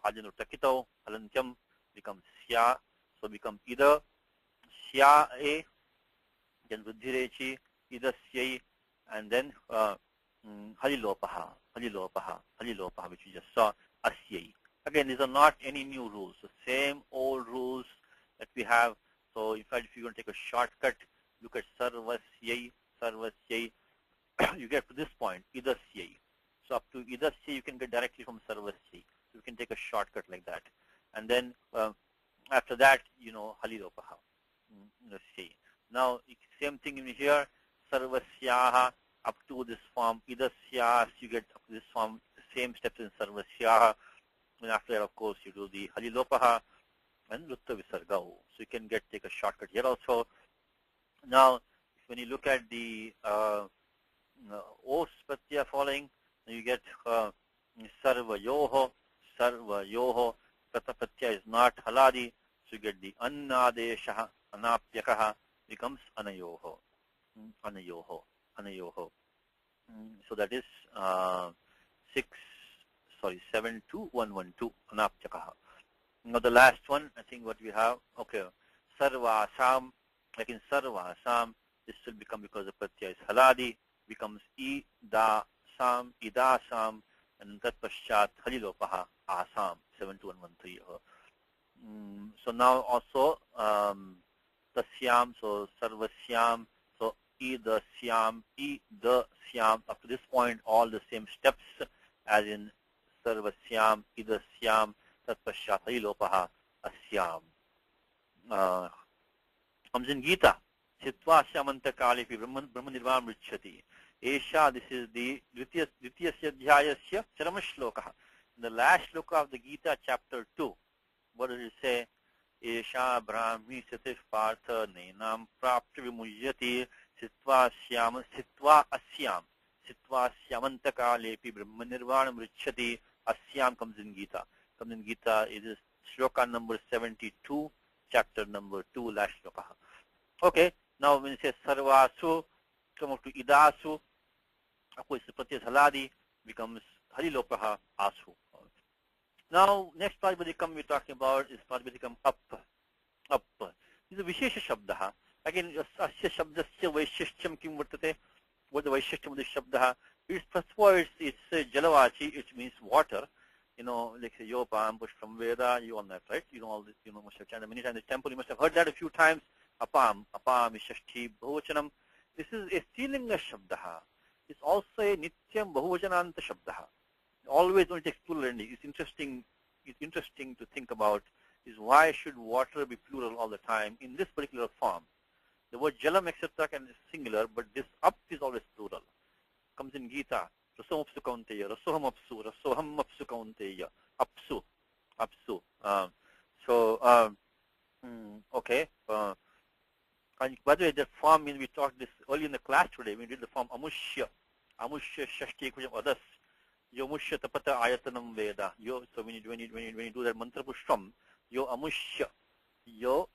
Ajanu Takito, Halantyam becomes Sya, so becomes either Sya A, then Vruddhirechi, either Syai, and then Halilopaha, which we just saw, Asyai. Again, these are not any new rules, the same old rules that we have. So in fact, if you're going to take a shortcut, look at Sarvasyai, you get to this point, either Syai. So up to either Syai, you can get directly from Sarvasyai. So you can take a shortcut like that. And then after that, Halilopaha, Syai. Now, same thing in here, Sarvasyaha, up to this form, either Syas, you get up to this form, the same steps in Sarvasyaha. And after that, of course, you do the Halilopaha and Lutta Visargau. So you can take a shortcut here also. Now, when you look at the Os Pratyaya following, you get Sarvayoho, Prata Pratyaya is not Haladi, so you get the Annadeshaha, Anapyakaha becomes Anayoho. So that is 72112, Anapyakaha. Now the last one, I think what we have, okay, Sarvasam, like in Sarvasam, this will become, because the Pratyaya is Haladi, becomes Idasam, and that Paschat Halilopaha, Asam, 72113. So now also Tasyam, so Sarvasyam, so Idasyam, up to this point, all the same steps as in Sarvasyam, Idasyam, Tatpaschat Halilopaha, Asyam. Comes in Gita, Sitva Syamanta Kalipi Brahma Nirvam Richati. Esha, this is the Dvitiyasya Dhyayasya Charamashlokaha. In the last shloka of the Gita, chapter 2, what does it say? Esha Brahmi Satif Partha Nenam Prapta Vimujyati Sitva Syamanta Kalepi Brahma Nirvanam Richati. Asyam comes in Gita. It is shloka number 72, chapter number 2, last shloka. Okay, now when it says Sarvasu, come up to Idasu, of course the Pratyaya Haladi becomes Halilopaha Asu. Now, next Pradipadikkam we're talking about is Pradipadikkam up. This is a Vishesha Shabdaha. Again, Asya Shabdasya Vaishishtyam Kim Vartate. What the Vaishishtyam of the Shabdaha? First of all, it's Jalavachi, which means water. Like say Yopam, Push from Veda, you on that, right? All this, must have chanted many times in the temple. You must have heard that a few times. Apam is Shashti Bahuvachanam. This is a Stilinga Shabdaha. It's also a Nityam Bahuvachananta Shabdaha. Always only takes plural ending. It's interesting to think about is why should water be plural all the time in this particular form. The word Jalam, etc. can be singular, but this up is always plural. Comes in Gita. Rasam apsu kaunteya, rasoham apsu kaunteya, apsu. Okay. And by the way, that form, we talked this early in the class today. We did the form Amushya Shashti Kujam Adas. Yo Mushya Tapata Ayatanam Veda. So when you do that mantra pushpam, Yo Amushya, Yo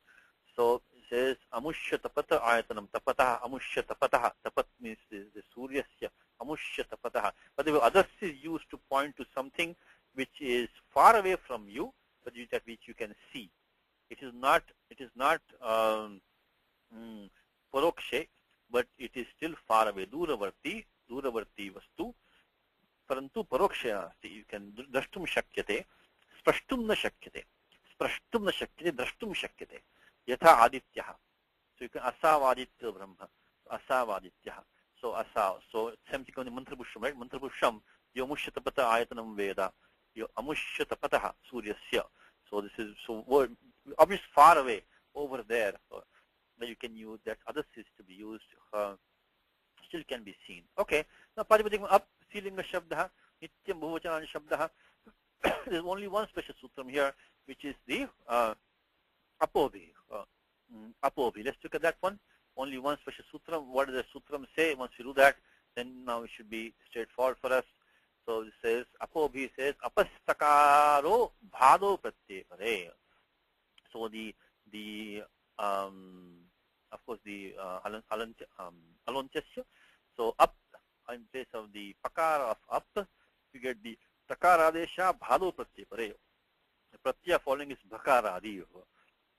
So it says amushya tapata ayatanam tapatah amushya tapatah. Tapat means the suryasya amushya tapatah. But the others is used to point to something which is far away from you, but that which you can see. It is not parokshe, but it is still far away. Duravarti vastu. Parantu parokshe asti. You can drashtum shakyate, sprashtum na shakyate. Sprashtum na shakyate, drashtum shakyate. Yatha adityah. So you can asavaditya brahma. Asavadityah. So asa. So same thing on the mantra pusham, right? Mantra pusham. Yomushya tapata ayatanam veda. Yo amushya tapataha suryasya. So this is so word obviously far away over there. That you can use that other is to be used. Still can be seen. Okay. Now paripadik up silinga shabda nityam bhuvachanani shabda. There is only one special sutram here, which is the apobhi. Apobhi. Let's look at that one. Only one special sutram. What does the sutram say? Once you do that, then now it should be straightforward for us. So it says apobhi says apastakaro bhado pratyepare. So the of course the alontyasya. So up in place of the pakara of up, you get the takaradesha bhado pratyepare. The pratyaya following is bhakaradi.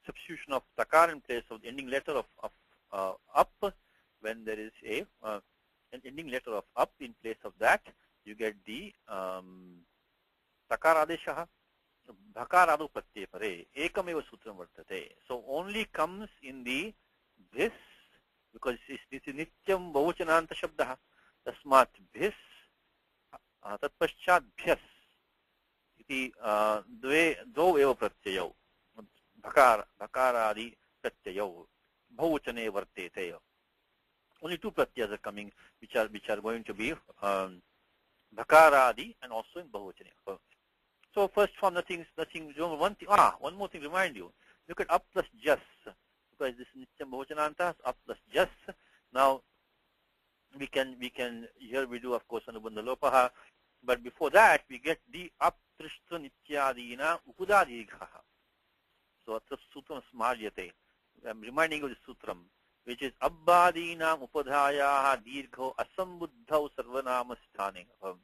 Substitution of takar in place of the ending letter of up, when there is an ending letter of up in place of that, you get the takaradesha bhakaradu pratyepare. Ekameva sutram vartate. So only comes in the this, because this is nityam bahuvachananta shabda. Tasmat bhis tatpaschat bhyas iti dvau eva pratyayau. Bhakaradi pratyayau. Bahuvachane vartete. Only two pratyas are coming, which are going to be bhakaradi and also in bahuvachane. So first form, nothing. One thing. One more thing. Remind you. Look at up plus jas, because this is nityam bahuvachananta. Up plus jas. Now we can here we do of course anubandha lopaha, but before that we get the up trishtra nityadina upadadikha. So atra sutram smaryate. I'm reminding you of the sutram, which is abbadinam upadhayaha dirgho asambuddhau sarvanama sthane. Of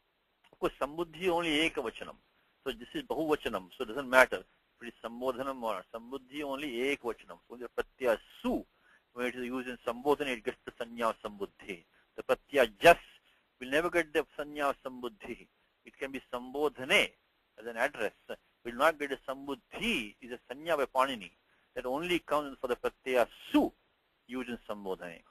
course, sambuddhi only ekavachanam. So this is bahuvachanam, so it doesn't matter if it is sambodhanam or sambuddhi only ekavachanam. So the pratyaya su, when it is used in sambodhana, it gets the sanya of sambuddhi. The pratyaya jas will never get the sanya of sambuddhi. It can be sambodhane as an address, will not get a sambuddhi is a sanya by Panini. That only counts for the pratyaya su used in sambodhane.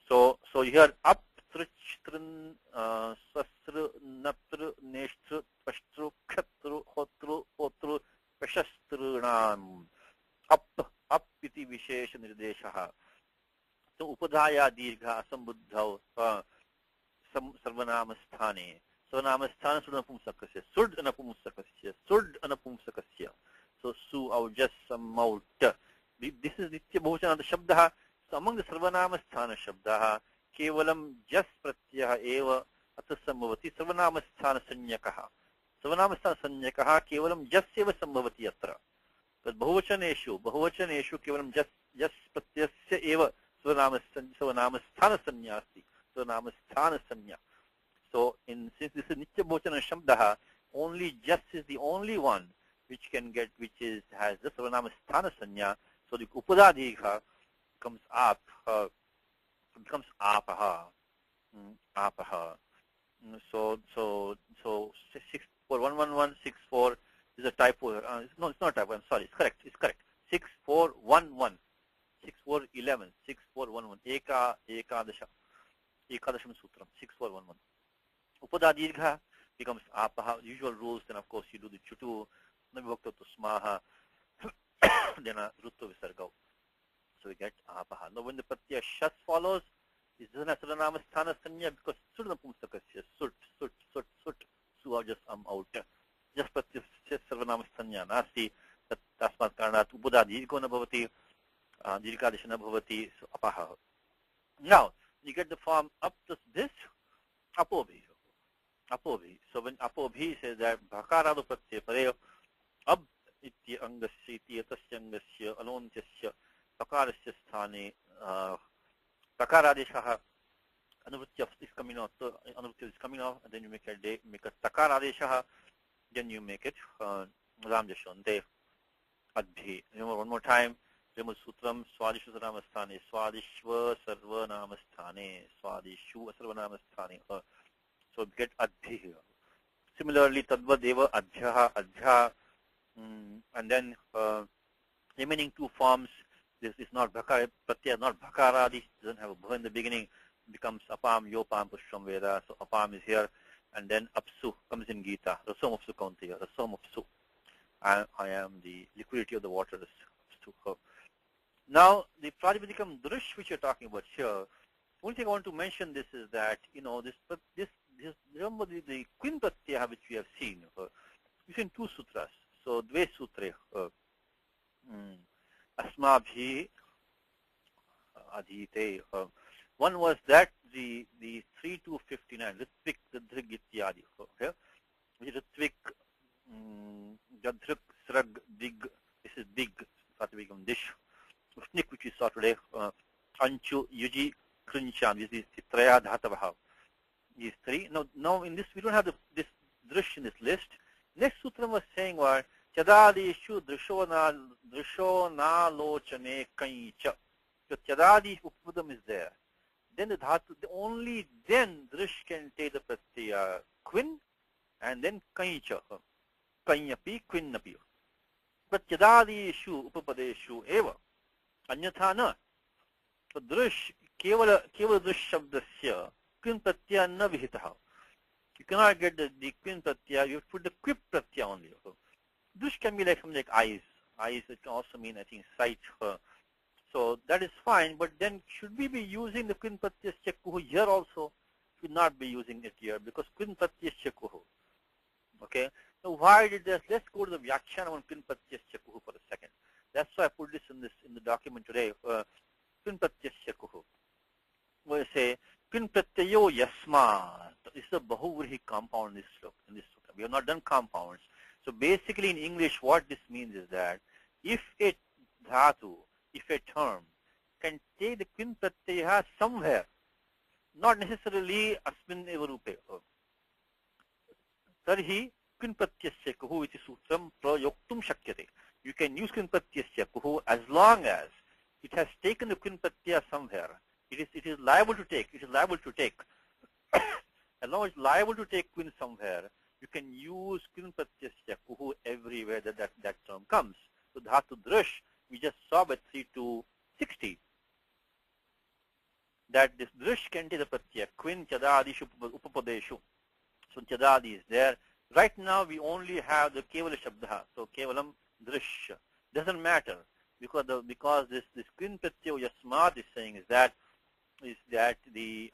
So here up trichtrin swastru natru neshtru pashtru khatru hotru potru pashastrunam. Up iti vishesha nirdeshaha. So upadhaya dirgha asambuddhau sarvanama sthane. Sarvanama sthana sudhanapumsakasya. Sud anapumsakasya. Sud anapumsakasya. So su or just some out. This is nitya bahuvachananta shabdaha. So among the sarvanama sthana shabdaha, kevalam jas pratyaha eva atasambhavati sarvanama sthana sanyakaha. Sarvanama sthana sanyakaha kevalam jas eva sambhavati atra. But bahuvachaneshu kevalam jas pratyasya eva sarvanama sthana sanyasti. Sarvanama sthana sanya. So since this is nitya bahuvachana shabdaha, only jas is the only one which has the sarvanama sthana sanya. So the upadadikha becomes apaha. Apaha. So 6411164 is a typo. No, it's not a typo. I'm sorry. It's correct. 6411. 6411. 6411. Ekadasham sutram. 6411. Upadadikha becomes apaha. Usual rules. Then of course you do the chutu. Navivakta to smaha. Then a rutto visargau. So we get apaha. Now when the pratyaya shas follows, it doesn't have sarvanama sthana sanya because sudhanapumsakasya. Sut. Su are just out. Just pratyaya sarvanama sthanya nasti. Tasmat karanat upada dirgho na bhavati. Dirghadesha na bhavati. So apaha. Now you get the form up to this apobhi. So when apobhi says that bhakaradu pratyepare ab iti angasya iti yatasya angasya alontyasya Pakarasya sthane Takaradeshaha Anuvritya is coming out, so Anuvritya is coming out, and then you make a Takaradeshaha, then you make it Ramjashonte Adbhi. Remember one more time. Remember Sutram Swadishu Sarvamasthane Swadishva Sarvanamasthane Swadishu Sarvanamasthane. So get Adbhi here. Similarly, Tadvadeva Adhyaha Adhya, and then remaining two forms. This is not Bhakara, Pratyaya, not Bhakara. This doesn't have a bha in the beginning. Becomes Apam, Yopam, Pushram Veda. So Apam is here, and then Apsu comes in Gita. Rasam Apsu Kaunteya, Rasam Apsu. I am the liquidity of the water. Now, the Pratipadikam Drush, which you're talking about here, one thing I want to mention this is that, this remember the Queen Pratyaya which we have seen. We've seen two sutras. So, Dve Sutre. Asmabhi Adhite. One was that the 3 to 59, Ritvik, Dadrik, Ityadi. Okay? Ritvik, Dadrik, Srag, Dig. This is Dig, Pratipadikam Dish. Ushnik, which we saw today. Anchu, Yuji, Krinchan. This is Traya Dhatavaha. These three. Now in this, we don't have this Drish in this list. Next sutra was saying was Chadadishu Drisho na lochane kancha. So Chadadi Upadam is there. Then the dhatu, only then Drish can take the pratyaya Quin and then kancha. Kanyapi, Quinnapi. But Chadadishu Upapadeshu eva. Anyatha na. So Drish, kevala Drish shabdasya, Quin pratyaya na vihitaha. You cannot get the Quin pratyaya, you put the Quip pratyaya only. Drish can be like something like eyes. Eyes, it can also mean, I think, sight. So that is fine, but then should we be using the Quin pratyaya chekuhu here also? Should not be using it here because Quin pratyaya chekuhu. Okay? So why did this? Let's go to the Vyakaranam on Quin pratyaya chekuhu for a second. That's why I put this in the document today. Quin pratyaya chekuhu. We say Quin pratyayo yasma. This is a bahuvrihi compound in this sutta. We have not done compounds. So basically in English what this means is that if a dhatu, if a term can take the Quin pratyaya somewhere, not necessarily asmin eva rupe, tarhi Quin pratyasya kuhu iti sutram prayoktum shakyate. You can use Quin pratyasya kuhu as long as it has taken the Quin pratyaya somewhere. It is liable to take. It is liable to take. As long as it's liable to take Quin somewhere, you can use Quin pratyasya kuhu everywhere that term comes. So dhatu drush, we just saw by 3 to 60 that this drush can take the pratyaya Quin chadadishu upapadeshu. So chadadi is there. Right now we only have the kevala shabdaha. So kevalam drush doesn't matter because this Quin pratyaya yasmat is saying is that the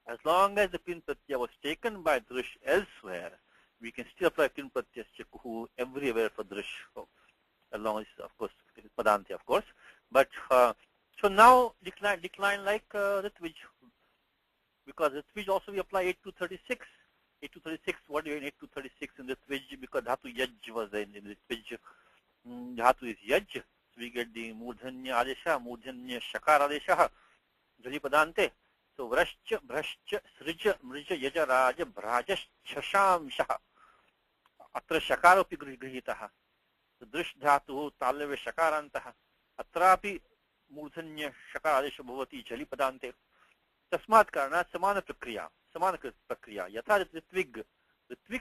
as long as the Quin pratyaya was taken by drush elsewhere, we can still apply Quin pratyaya chekuhu everywhere for drush. So, as long as, of course, padanti, of course. But so now decline like Ritvij, because Ritvij also we apply 8 to 36. 8 to 36. What do you mean 8 to 36 in Ritvij? Because dhatu yaj was there in Ritvij. Dhatu is yaj. So we get the murdhanya adesha, murdhanya shakar adesha, jali padante. So vrashcha, bhrashcha, srija, mrija, yaja, raja, bhraja, shashamshaha. Atra shakaropi grihitaha. So drish dhatu talave shakarantaha. Atrapi murdhanya shakar adesha bhavati jali padante. Tasmat karana samana prakriya. Samana prakriya. Yatha ritvig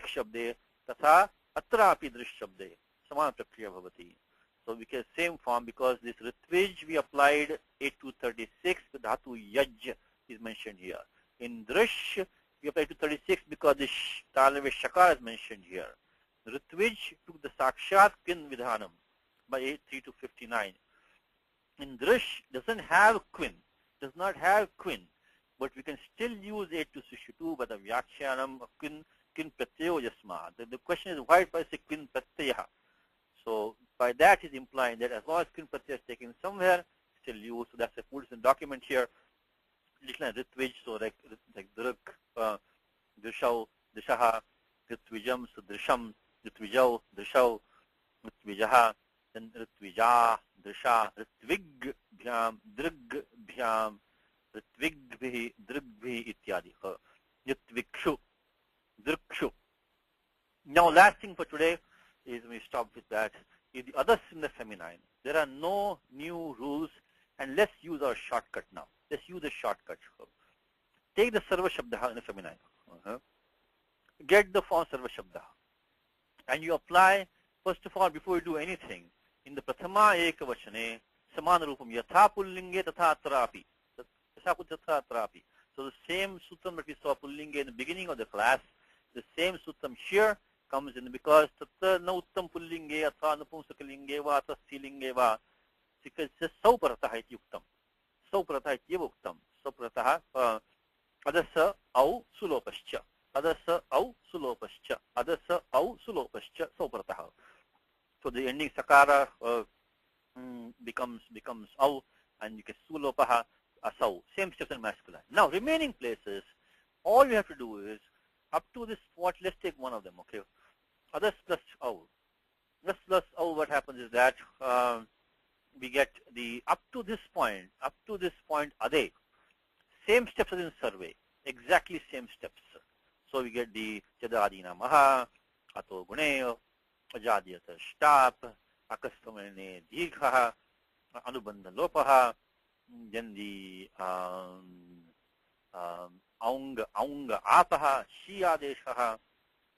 shabde tatha atrapi drish shabde. Samana prakriya bhavati. So we get same form because this ritvij we applied 8 to 36. The dhatu yaj is mentioned here. In drish we applied to 36 because the talave shakar is mentioned here. Ritvij took the sakshat Quin vidhanam by 3 to 59. In drish doesn't have Quin, does not have Quin, but we can still use 8 to 62 by the Vyakaranam of Quin pratyayo yasma. The question is why do I say Quin pratyaya? So by that is implying that as long as Quin pratyaya is taken somewhere, still use. So that's a full document here. Like Ritvij, so like Druk, Drishau, Drishaha, Ritwijam, so Drisham, Ritwijau, Drishau, Ritvijaha, then Ritvija, Drisha, Ritvigabhyam, Drigbhyam, Ritvigvih, Drigbvih ityadi. Yitvikshu, Drikshu. Now last thing for today is we stop with that. Is the others in the feminine. There are no new rules, and let's use our shortcut now. Let's use the shortcut. Take the Sarva Shabda in the feminine. Get the form Sarva Shabda. And you apply, first of all, before you do anything, in the Prathama Ekavachane, Samana Rupam Yatha Pullinge Tatha Atrapi. So the same sutram that we saw Pullinge in the beginning of the class, the same sutram here comes in because Tatta na Uttam Pullinge Atha Napumsakalinge Va Atha Stilinge Va. Because it's Sauparataha iti Uktam. Sauparataha iti Uktam. Sauparataha Adasa Au Sulopascha. Adasa Au Sulopascha. Adasa Au Sulopascha Sauparataha. So the ending Sakara becomes Au, and you get Sulopaha Asau. Same steps in masculine. Now remaining places, all you have to do is up to this what, let's take one of them, okay? Others plus Au. This plus Au, what happens is that we get the up to this point Ade. Same steps as in survey. Exactly same steps. So we get the Chadadina Maha, Ato Guneo, Ajadiyata Shtap, Akastamane Dirgha, Anubandha Lopaha, then the Aunga Apaha, Shiyadeshaha,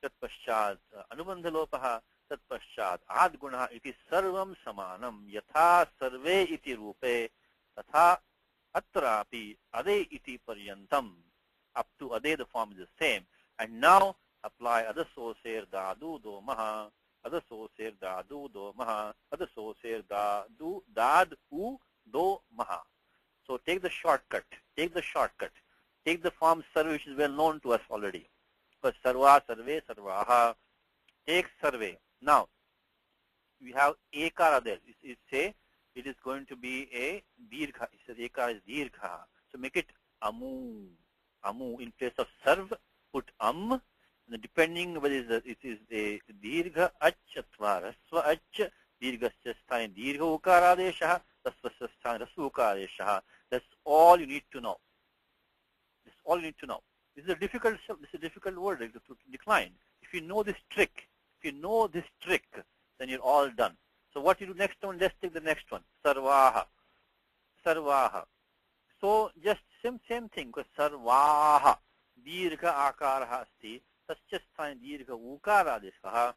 Tatpashad Anubandha Lopaha, Tatpashad Adguna, iti Sarvam Samanam, Yatha Sarve iti Rupe, Tatha Atrapi, Ade iti Paryantam. Up to Ade the form is the same. And now apply Adaso Ser Dadu Do Maha, Adaso Ser Dadu Do Maha, Adaso Ser Dadu Dad U Do Maha. So take the shortcut. Take the shortcut. Take the form Sarve, which is well known to us already. Because Sarva, Sarve, Sarvaha. Take Sarve. Now, we have Ekara there. It say it is going to be a Dirgha. It says Ekara is Dirgha. So make it Amu. Amu in place of Sarv, put And depending whether it is a Dirgha Ach Atva Rasva Ach, Dirgha Sthani Dirgha Ukaradeshaha, Rasva Sthani Rasva Ukaradeshaha. That's all you need to know. That's all you need to know. This is a difficult word to decline. If you know this trick, then you're all done. So what you do next one, let's take the next one. Sarvaha. Sarvaha. So just same thing, because Sarvaha. Dirgha Akaraha Asti. Tasya Sthani Dirgha Ukaradeshaha.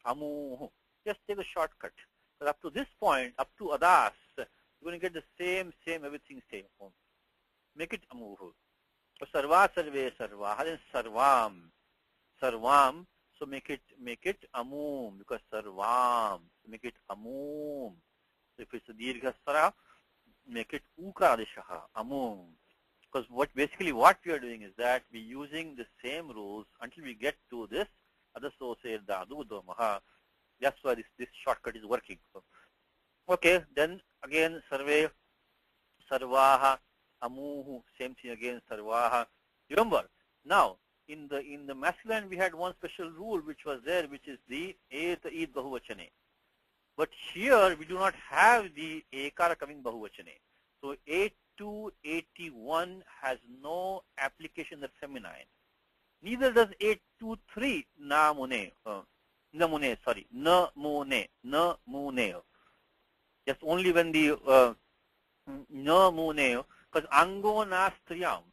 Amuhu. Just take a shortcut. But up to this point, up to Adas, you're going to get the same, everything same. Make it Amuhu. So Sarva, Sarve, Sarvaha, then Sarvam. Sarvam. So make it Amum, because Sarvam. So make it Amum. So if it's a Dirgha Sara, make it Ukaradeshaha, Amum. Because what we are doing is that we're using the same rules until we get to this Adaso Ser Dadu Do Maha. That's why this shortcut is working. Okay, then again Sarve, Sarvaha, Amuhu, same thing again, Sarvaha. Remember, now in the masculine we had one special rule which was there, which is the Et Eid Bahuvachane. But here we do not have the Ekara coming Bahuvachane. So 8281 has no application in the feminine. Neither does 823 Namune. Namune. Just only when the Namune, because Ango na Striyam.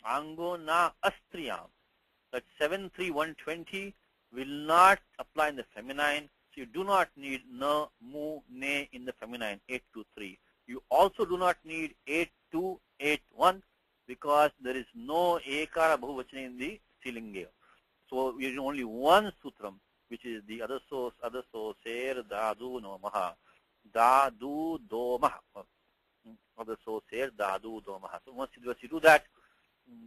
Ango na Astriyam. That 73120 will not apply in the feminine. So you do not need na, mu, ne in the feminine, 823. You also do not need 8281 because there is no Ekara Bahuvachana in the Stilinga. So we have only one sutram, which is the Adaso Ser Dadu No Maha. Dadu Do Maha. Adaso Ser Dadu Do Maha. So once you do that,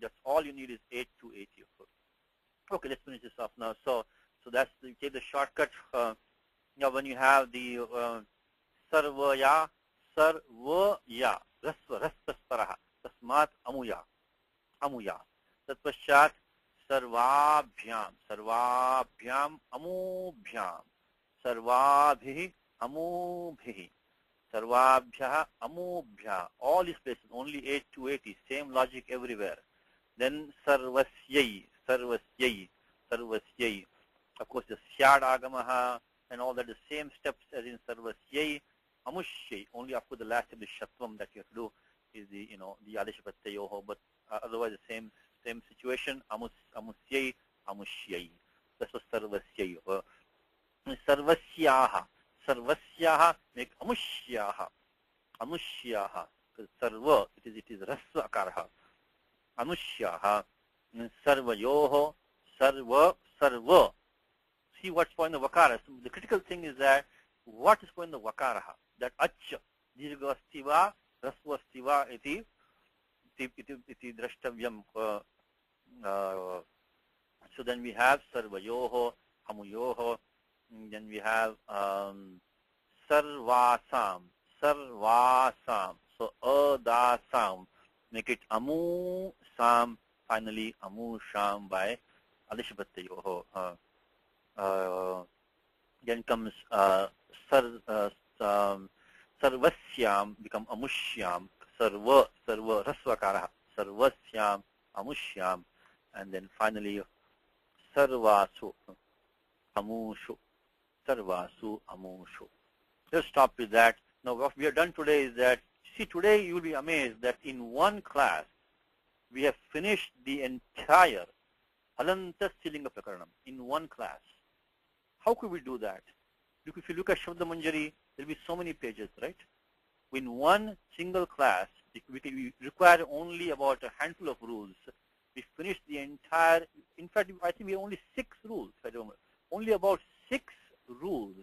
that's all you need is 8280. Okay, let's finish this off now. So that's you take the shortcut. Now when you have the Sarvaya, Raspasparaha, Tasmat Amuya. Tatpashat Sarvabhyam, Amubhyam, Sarvabhihi, Amubhihi. Sarvabhya, Amubhya, all these places, only 8 to 80, same logic everywhere. Then Sarvasyai, Sarvasyai, Sarvasyai. Of course, the Syad Agamaha and all that, the same steps as in Sarvasyai, Amushyai. Only after the last step, the Shatvam that you have to do is the, the Adeshapattayoho, but otherwise the same situation, Amusyai, Amushyai. That's what Sarvasyai. Sarvasyaha. Sarvasyaha make Amushyaha. Amushyaha. Sarva, it is Rasva Akarha. Anushyaha. Sarvayoho. Sarva. See what's point the Vakara. So the critical thing is that what is point the Vakaraha? That Acha. Dirga Stiva, Rasva Stiva iti drashtavyam. So then we have Sarvayoho, Amuyoho. Then we have Sarvasam. Sarvasam. So Adasam. Make it Amu Sam. Finally Amu Sham by Adeshapattayoho. Then comes Sarvasyam become Amushyam. Sarva Rasvakara. Sarvasyam Amushyam. And then finally Sarvasu Amushu. Sarvasu Amushu. Let's stop with that. Now what we have done today is that, see, today you will be amazed that in one class we have finished the entire Halanta Stilinga Prakaranam in one class. How could we do that? If you look at Shabda Manjari, there will be so many pages, right? In one single class, we require only about a handful of rules. We finished the entire, in fact, I think we have only 6 rules, if I remember. Only about 6 rules.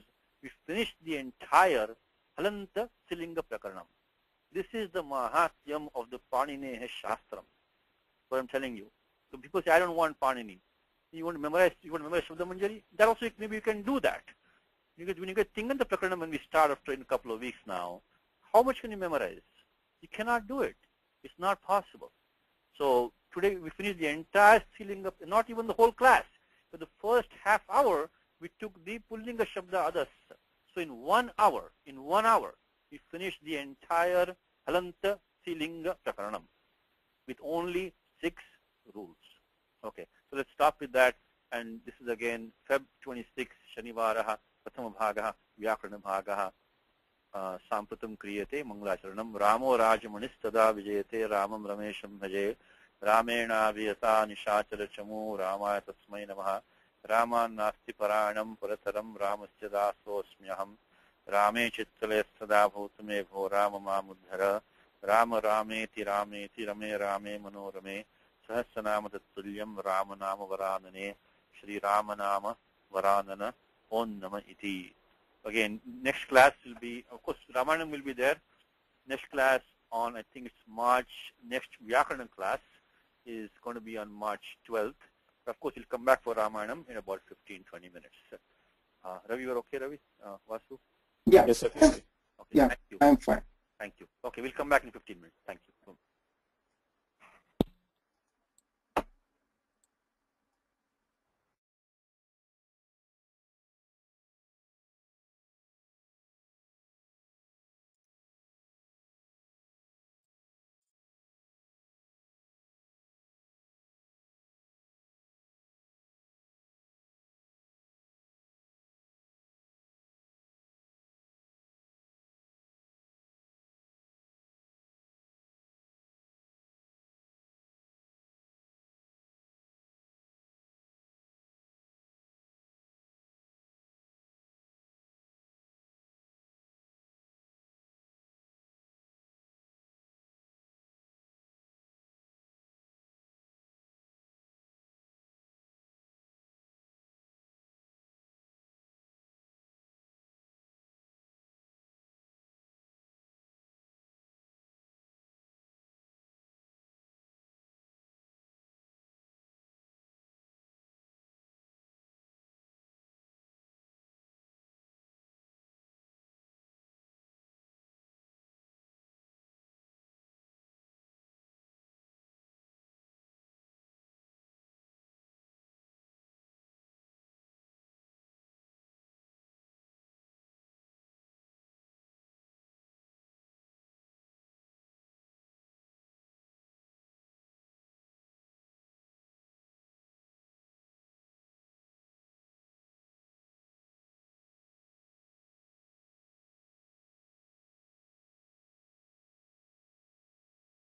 We finished the entire Halanta Stilinga Prakaranam. This is the Mahatyam of the Panineha Shastram. What I'm telling you. So people say, I don't want Panini. You want to memorize Shabda Manjari? That also, maybe you can do that. Because when you get Tinganta Prakaranam, when we start after in a couple of weeks now, how much can you memorize? You cannot do it. It's not possible. So today we finished the entire Stilinga, not even the whole class. For the first half hour, we took the Pullinga Shabda Adas. So in 1 hour, we finished the entire Halanta Stilinga Prakaranam with only 6 rules. Okay, so let's stop with that. And this is again Feb 26, Shanivaraha, Prathama Bhagaha, Vyakaranam Bhagaha, Sampratam Kriyate, Mangalacharanam, Ramo Rajamanistada Vijayate, Ramam Ramesham Bhaje, Ramena Vyasa Nishachara Chamu, Ramaya Tasmai Namaha, Raman Nasti Paranam Parataram, Ramasya Dasosmyaham, Rame Chittale Sada Bhutame Bho Rama Mamudhara, Rama Rameti Rameti Rame Rame Manorame, Sahasranama Tulyam Ramanama Varanane, Shri Ramanama Varanana, On Nama Iti. Again, next class will be, of course, Ramanam will be there. Next class on, I think it's March, next Vyakaranam class is going to be on March 12th. But of course, we'll come back for Ramanam in about 15-20 minutes. Ravi, you are okay, Ravi? Vasu? Yeah. Yes, sir. Okay, Yeah, thank you. I'm fine. Thank you. Okay, we'll come back in 15 minutes. Thank you.